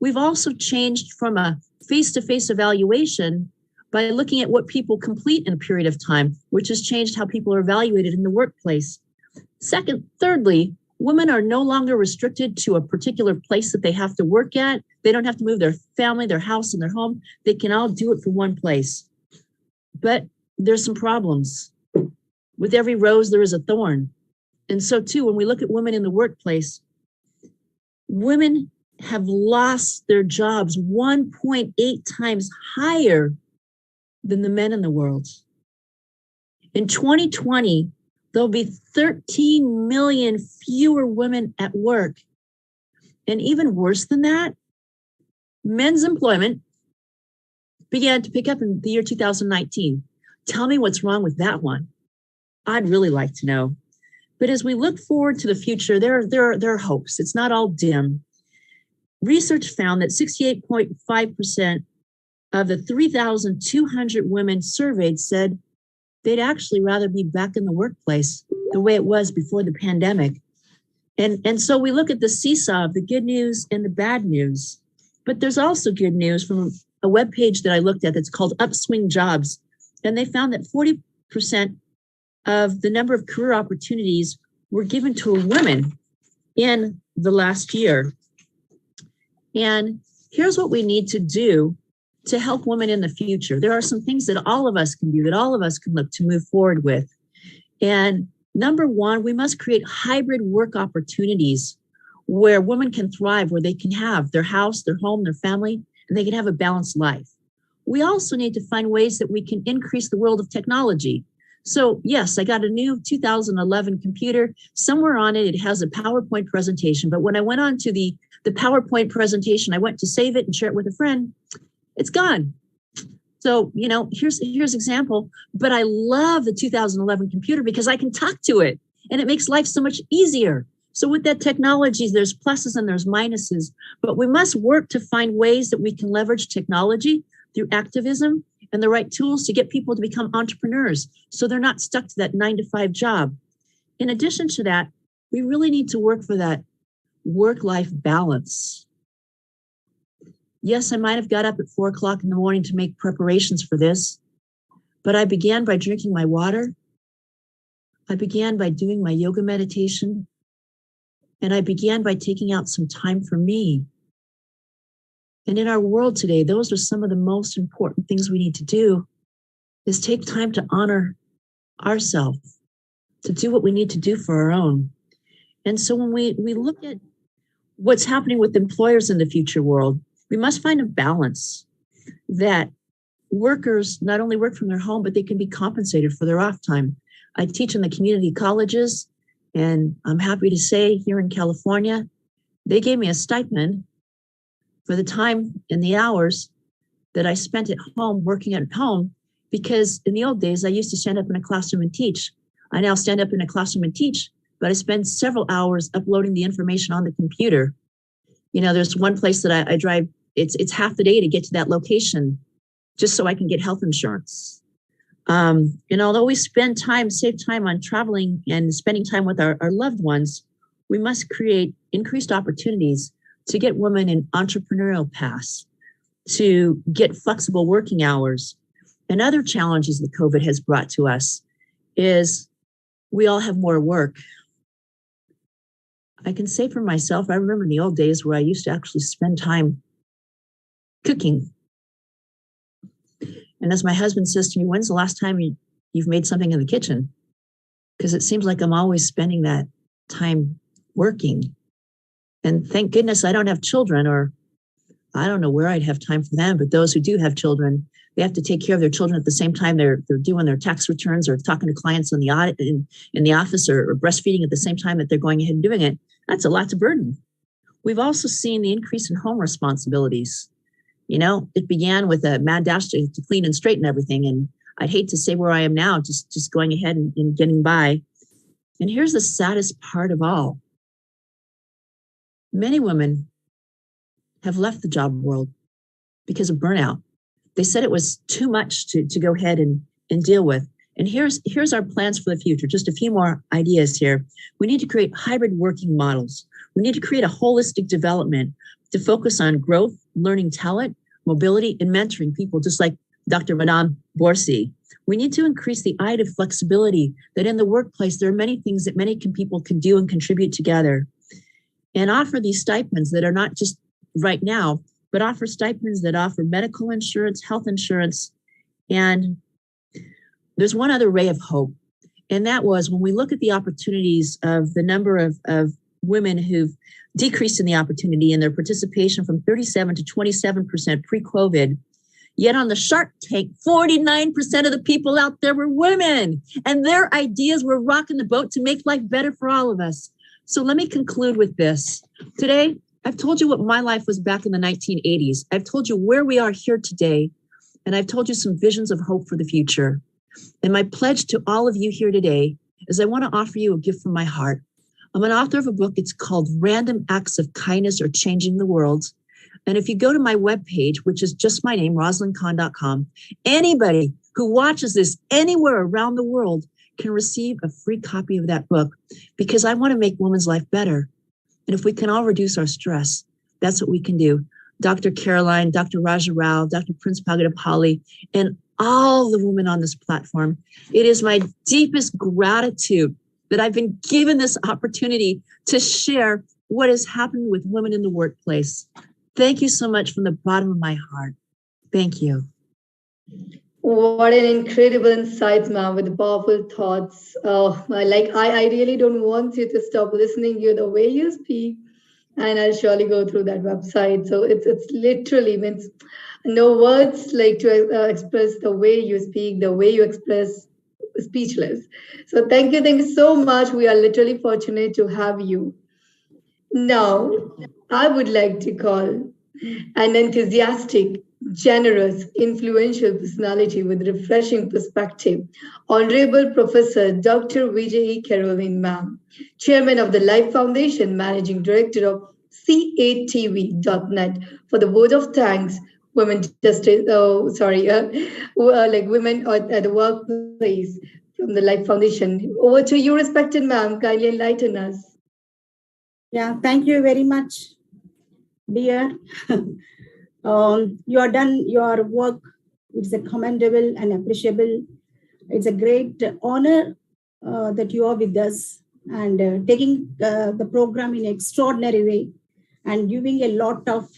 We've also changed from a face-to-face evaluation by looking at what people complete in a period of time, which has changed how people are evaluated in the workplace. Thirdly, women are no longer restricted to a particular place that they have to work at. They don't have to move their family, their house, and their home. They can all do it from one place. But there's some problems. With every rose, there is a thorn. And so too, when we look at women in the workplace, women have lost their jobs 1.8 times higher than the men in the world. In 2020, there'll be 13 million fewer women at work. And even worse than that, men's employment began to pick up in the year 2019. Tell me what's wrong with that one. I'd really like to know. But as we look forward to the future, there are hopes. It's not all dim. Research found that 68.5% of the 3,200 women surveyed said they'd actually rather be back in the workplace the way it was before the pandemic. And so we look at the seesaw of the good news and the bad news. But there's also good news from a webpage that I looked at that's called Upswing Jobs. And they found that 40% of the number of career opportunities were given to women in the last year. And here's what we need to do to help women in the future. There are some things that all of us can do, that all of us can look to move forward with. And number one, we must create hybrid work opportunities where women can thrive, where they can have their house, their home, their family, and they can have a balanced life. We also need to find ways that we can increase the world of technology So yes, I got a new 2011 computer. Somewhere on it, it has a PowerPoint presentation. But when I went on to the PowerPoint presentation, I went to save it and share it with a friend. It's gone. So, you know, here's example. But I love the 2011 computer because I can talk to it and it makes life so much easier. So with that technology, there's pluses and there's minuses, but we must work to find ways that we can leverage technology through activism and the right tools to get people to become entrepreneurs so they're not stuck to that 9-to-5 job. In addition to that, we really need to work for that work-life balance. Yes, I might have got up at 4 o'clock in the morning to make preparations for this, but I began by drinking my water. I began by doing my yoga meditation, and I began by taking out some time for me. And in our world today, those are some of the most important things we need to do, is take time to honor ourselves, to do what we need to do for our own. And so when we look at what's happening with employers in the future world, we must find a balance that workers not only work from their home, but they can be compensated for their off time. I teach in the community colleges, and I'm happy to say here in California, they gave me a stipend for the time and the hours that I spent at home, working at home, because in the old days, I used to stand up in a classroom and teach. I now stand up in a classroom and teach, but I spend several hours uploading the information on the computer. You know, there's one place that I drive, it's half the day to get to that location just so I can get health insurance. And although we save time on traveling and spending time with our loved ones, we must create increased opportunities to get women in entrepreneurial paths, to get flexible working hours. And other challenges that COVID has brought to us is we all have more work. I can say for myself, I remember in the old days where I used to actually spend time cooking. And as my husband says to me, when's the last time you've made something in the kitchen? Because it seems like I'm always spending that time working. And thank goodness I don't have children, or I don't know where I'd have time for them, but those who do have children, they have to take care of their children at the same time they're doing their tax returns or talking to clients in the audit in the office, or breastfeeding at the same time that they're going ahead and doing it. That's a lot to burden. We've also seen the increase in home responsibilities. You know, it began with a mad dash to clean and straighten everything. And I'd hate to say where I am now, just going ahead and getting by. And here's the saddest part of all. Many women have left the job world because of burnout. They said it was too much to go ahead and deal with. And here's our plans for the future. Just a few more ideas here. We need to create hybrid working models. We need to create a holistic development to focus on growth, learning talent, mobility, and mentoring people, just like Dr. Madame Borsi. We need to increase the idea of flexibility, that in the workplace, there are many things that many people can do and contribute together, and offer these stipends that are not just right now, but offer stipends that offer medical insurance, health insurance. And there's one other ray of hope. And that was when we look at the opportunities of the number of women who've decreased in the opportunity and their participation from 37 to 27% pre-COVID. Yet on the Shark Tank, 49% of the people out there were women, and their ideas were rocking the boat to make life better for all of us. So let me conclude with this. Today, I've told you what my life was back in the 1980s. I've told you where we are here today, and I've told you some visions of hope for the future. And my pledge to all of you here today is I want to offer you a gift from my heart. I'm an author of a book. It's called Random Acts of Kindness Are Changing the World. And if you go to my webpage, which is just my name, RosalindKahn.com, anybody who watches this anywhere around the world can receive a free copy of that book, because I want to make women's life better. And if we can all reduce our stress, that's what we can do. Dr. Caroline, Dr. Raja Rao, Dr. Prince Pagadapalli, and all the women on this platform, it is my deepest gratitude that I've been given this opportunity to share what has happened with women in the workplace. Thank you so much from the bottom of my heart. Thank you. What an incredible insights, ma'am, with the powerful thoughts. I really don't want you to stop listening to you the way you speak, and I'll surely go through that website. So it's literally means no words like to express the way you speak, the way you express speechless. So thank you so much. We are literally fortunate to have you. Now, I would like to call an enthusiastic, generous, influential personality with refreshing perspective, Honorable Professor Dr. Vijay Caroline Ma'am, Chairman of the Life Foundation, Managing Director of CATV.net, for the word of thanks, women justice, like women at the workplace from the Life Foundation. Over to you, respected ma'am. Kindly enlighten us. Yeah, thank you very much, dear. You have done your work. It's a commendable and appreciable. It's a great honor that you are with us and taking the program in an extraordinary way and giving a lot of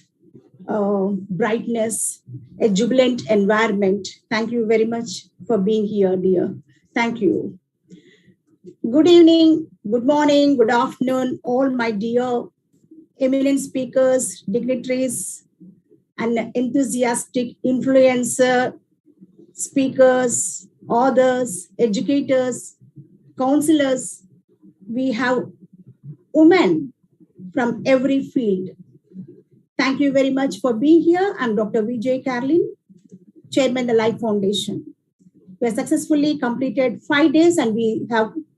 brightness, a jubilant environment. Thank you very much for being here, dear. Thank you. Good evening, good morning, good afternoon, all my dear eminent speakers, dignitaries, and enthusiastic influencer speakers, authors, educators, counselors. We have women from every field. Thank you very much for being here. I'm Dr. Vijay Caroline, Chairman of the Life Foundation. We have successfully completed 5 days and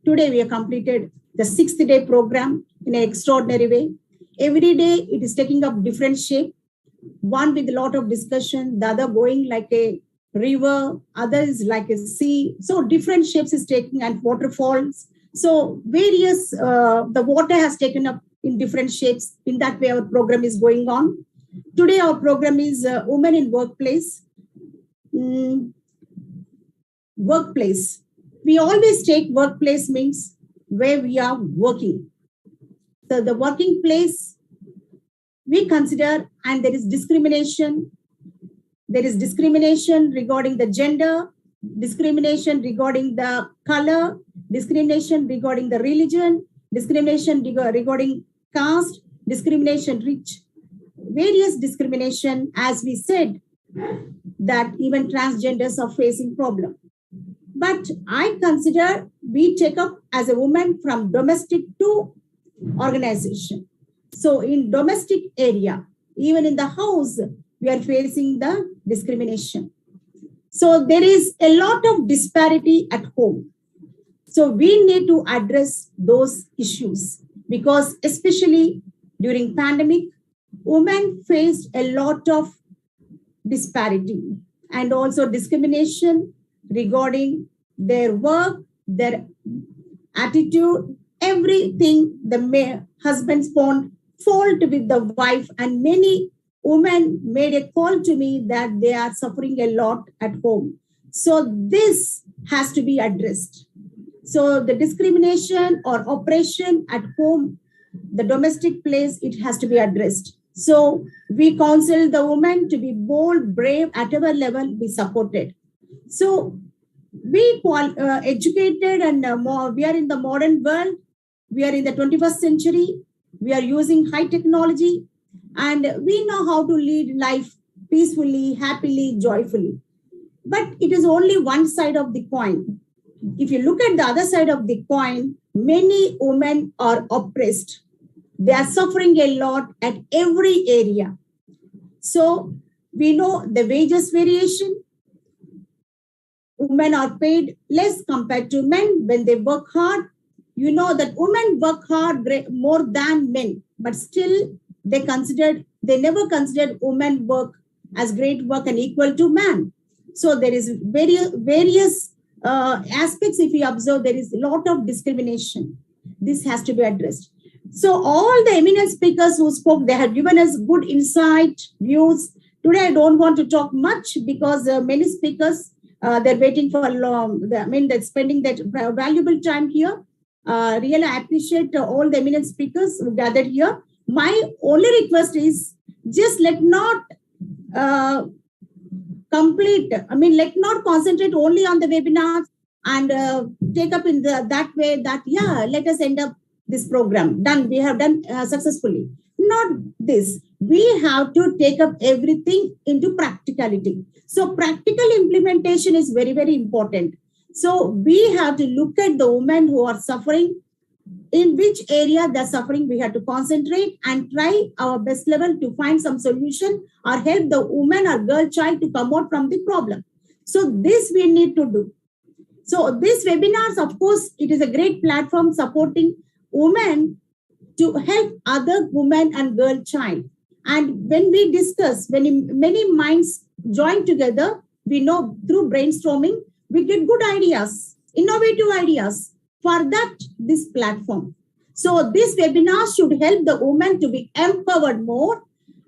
today we have completed the 6th day program in an extraordinary way. Every day it is taking up different shape. One with a lot of discussion, the other going like a river, other is like a sea. So different shapes is taking and waterfalls. So various, the water has taken up in different shapes. In that way our program is going on. Today our program is Women in Workplace. Workplace. We always take workplace means where we are working. So the working place we consider, and there is discrimination. There is discrimination regarding the gender, discrimination regarding the color, discrimination regarding the religion, discrimination regarding caste, discrimination various discrimination, as we said, that even transgenders are facing problem. But I consider we take up as a woman from domestic to organization. So in domestic area, even in the house, we are facing the discrimination. So there is a lot of disparity at home. So we need to address those issues because especially during pandemic, women faced a lot of disparity and also discrimination regarding their work, their attitude, everything. The husbands found fault with the wife, and many women made a call to me that they are suffering a lot at home. So this has to be addressed. So the discrimination or oppression at home, the domestic place, it has to be addressed. So we counsel the women to be bold, brave, at our level, be supported. So we educated and we are in the modern world. We are in the 21st century. We are using high technology and we know how to lead life peacefully, happily, joyfully. But it is only one side of the coin. If you look at the other side of the coin, many women are oppressed. They are suffering a lot at every area. So we know the wages variation. Women are paid less compared to men when they work hard. You know that women work hard more than men, but still they never considered women work as great work and equal to man. So there is various aspects. If you observe, there is a lot of discrimination. This has to be addressed. So all the eminent speakers who spoke, they have given us good insight, views. Today I don't want to talk much because many speakers, they're waiting for long. They're spending that valuable time here. Really, I appreciate all the eminent speakers who gathered here. My only request is just let not let not concentrate only on the webinars and take up in that way that, yeah, let us end up this program. Done. We have done successfully. Not this. We have to take up everything into practicality. So practical implementation is very, very important. So we have to look at the women who are suffering, in which area they're suffering. We have to concentrate and try our best level to find some solution or help the woman or girl child to come out from the problem. So this we need to do. So these webinars, of course, it is a great platform supporting women to help other women and girl child. And when we discuss, when many minds join together, we know through brainstorming, we get good ideas, innovative ideas. For that, this platform. So this webinar should help the women to be empowered more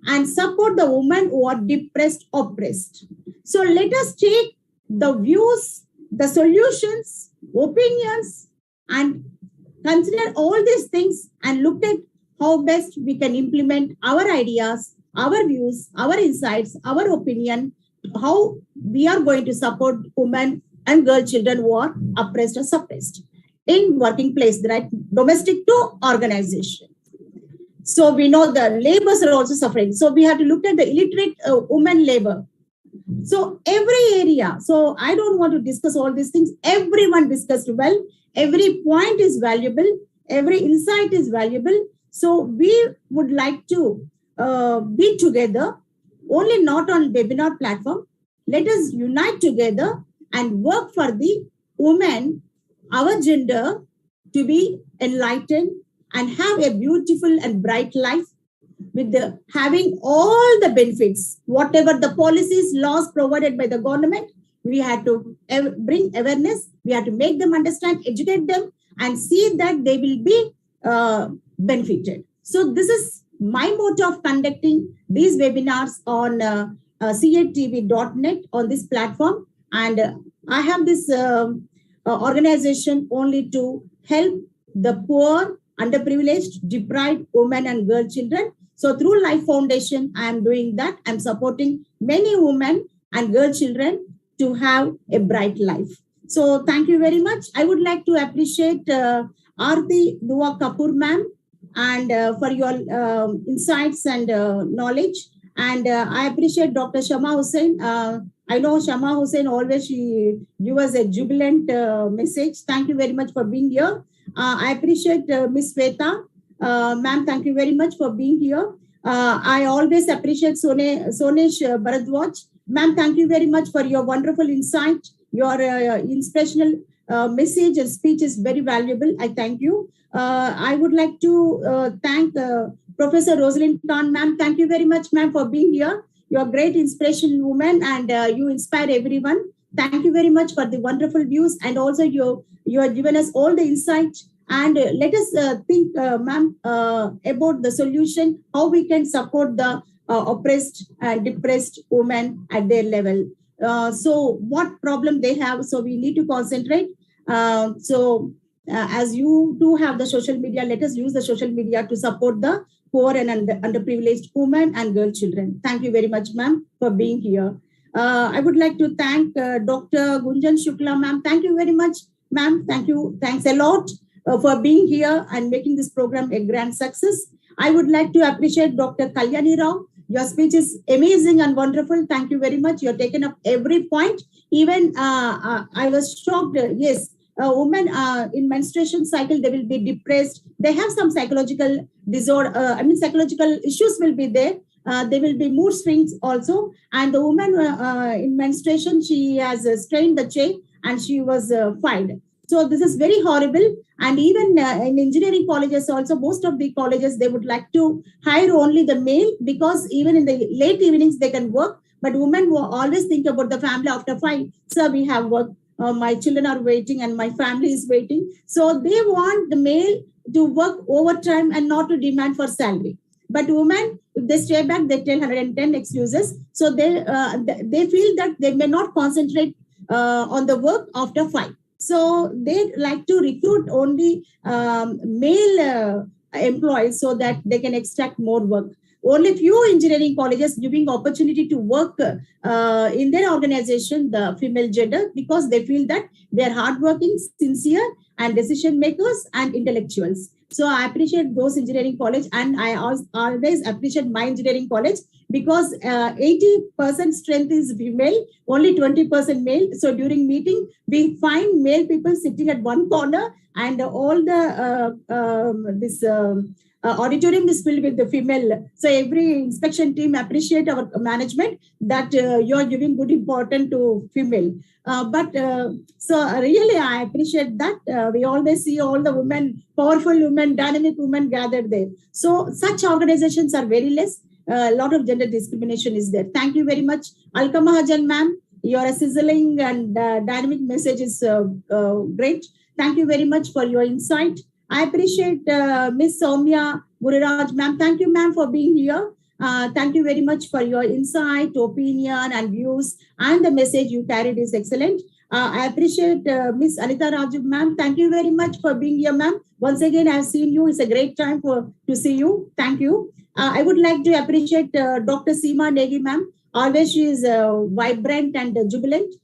and support the women who are depressed, oppressed. So let us take the views, the solutions, opinions, and consider all these things and look at how best we can implement our ideas, our views, our insights, our opinion, how we are going to support women and girl children who are oppressed or suppressed in working place, right? Domestic to organization. So we know the laborers are also suffering. So we have to look at the illiterate women labor. So every area, so I don't want to discuss all these things. Everyone discussed well. Every point is valuable. Every insight is valuable. So we would like to be together, only not on webinar platform. Let us unite together and work for the women, our gender, to be enlightened and have a beautiful and bright life with having all the benefits, whatever the policies, laws provided by the government. We have to bring awareness. We have to make them understand, educate them, and see that they will be benefited. So this is my motto of conducting these webinars on catv.net on this platform. And I have this organization only to help the poor, underprivileged, deprived women and girl children. So through Life Foundation, I am doing that. I'm supporting many women and girl children to have a bright life. So thank you very much. I would like to appreciate Aarti Dua Kapoor ma'am and for your insights and knowledge. And I appreciate Dr. Shama Hussain. I know Shama Hussain always, she gives us a jubilant message. Thank you very much for being here. I appreciate Miss Sweta. Ma'am, thank you very much for being here. I always appreciate Sonesh Bharadwaj. Ma'am, thank you very much for your wonderful insight. Your inspirational message and speech is very valuable. I thank you. I would like to thank Professor Rosalind Khan. Ma'am, thank you very much, ma'am, for being here. You're a great inspirational woman and you inspire everyone. Thank you very much for the wonderful views, and also you have given us all the insight. And let us think, ma'am, about the solution, how we can support the oppressed and depressed women at their level. So what problem they have, so we need to concentrate. As you do have the social media, let us use the social media to support the poor and underprivileged women and girl children. Thank you very much, ma'am, for being here. I would like to thank Dr. Gunjan Shukla, ma'am. Thank you very much, ma'am. Thank you. Thanks a lot for being here and making this program a grand success. I would like to appreciate Dr. Kalyani Rao. Your speech is amazing and wonderful. Thank you very much. You're taken up every point. Even I was shocked. Yes, women in menstruation cycle, they will be depressed. They have some psychological disorder. Psychological issues will be there. There will be mood swings also. And the woman in menstruation, she has strained the chain and she was fined. So this is very horrible. And even in engineering colleges also, most of the colleges, they would like to hire only the male, because even in the late evenings, they can work. But women will always think about the family after 5. So we have work. My children are waiting and my family is waiting. So they want the male to work overtime and not to demand for salary. But women, if they stay back, they tell 110 excuses. So they feel that they may not concentrate on the work after 5. So they like to recruit only male employees so that they can extract more work. Only few engineering colleges giving opportunity to work in their organization, the female gender, because they feel that they are hardworking, sincere, and decision makers and intellectuals. So I appreciate those engineering college, and I always appreciate my engineering college because 80% strength is female, only 20% male. So during meeting, we find male people sitting at one corner, and all the auditorium is filled with the female. So every inspection team appreciate our management that you are giving good importance to female. So really I appreciate that. We always see all the women, powerful women, dynamic women gathered there. So such organizations are very less. A lot of gender discrimination is there. Thank you very much. Alka Mahajan ma'am, your sizzling and dynamic message is great. Thank you very much for your insight. I appreciate Miss Soumya Muriraj ma'am. Thank you ma'am for being here. Thank you very much for your insight, opinion and views, and the message you carried is excellent. I appreciate Miss Anita Raju ma'am. Thank you very much for being here ma'am. Once again, I have seen you. It's a great time to see you. Thank you. I would like to appreciate Dr. Seema Negi ma'am. Always she is vibrant and jubilant.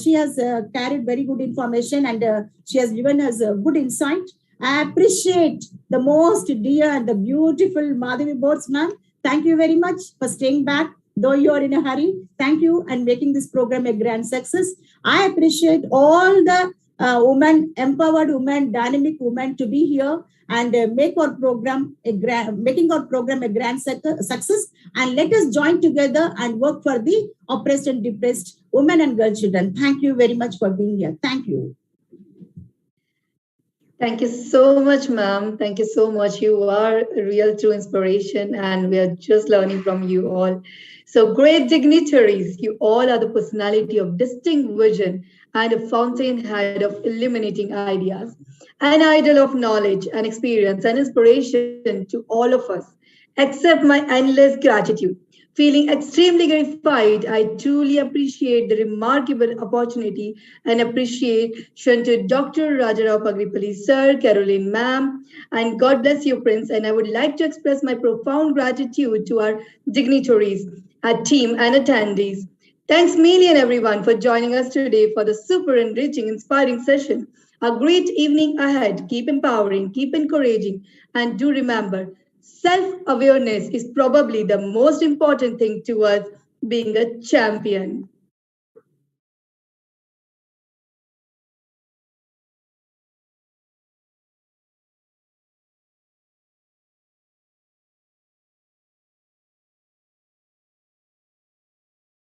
She has carried very good information, and she has given us good insight. I appreciate the most dear and the beautiful Madhavi Boards ma'am. Thank you very much for staying back, though you are in a hurry. Thank you, and making this program a grand success. I appreciate all the women, empowered women, dynamic women to be here and making our program a grand success. And let us join together and work for the oppressed and depressed women and girl children. Thank you very much for being here. Thank you. Thank you so much, ma'am. Thank you so much. You are a real true inspiration, and we are just learning from you all. So great dignitaries, you all are the personality of distinct vision and a fountainhead of illuminating ideas, an idol of knowledge and experience and inspiration to all of us. Accept my endless gratitude. Feeling extremely gratified, I truly appreciate the remarkable opportunity and appreciation to Dr. Rajarao Pagripalli sir, Caroline ma'am, and God bless you, Prince. And I would like to express my profound gratitude to our dignitaries, our team, and attendees. Thanks million, everyone, for joining us today for the super enriching, inspiring session. A great evening ahead. Keep empowering, keep encouraging, and do remember, self-awareness is probably the most important thing towards being a champion.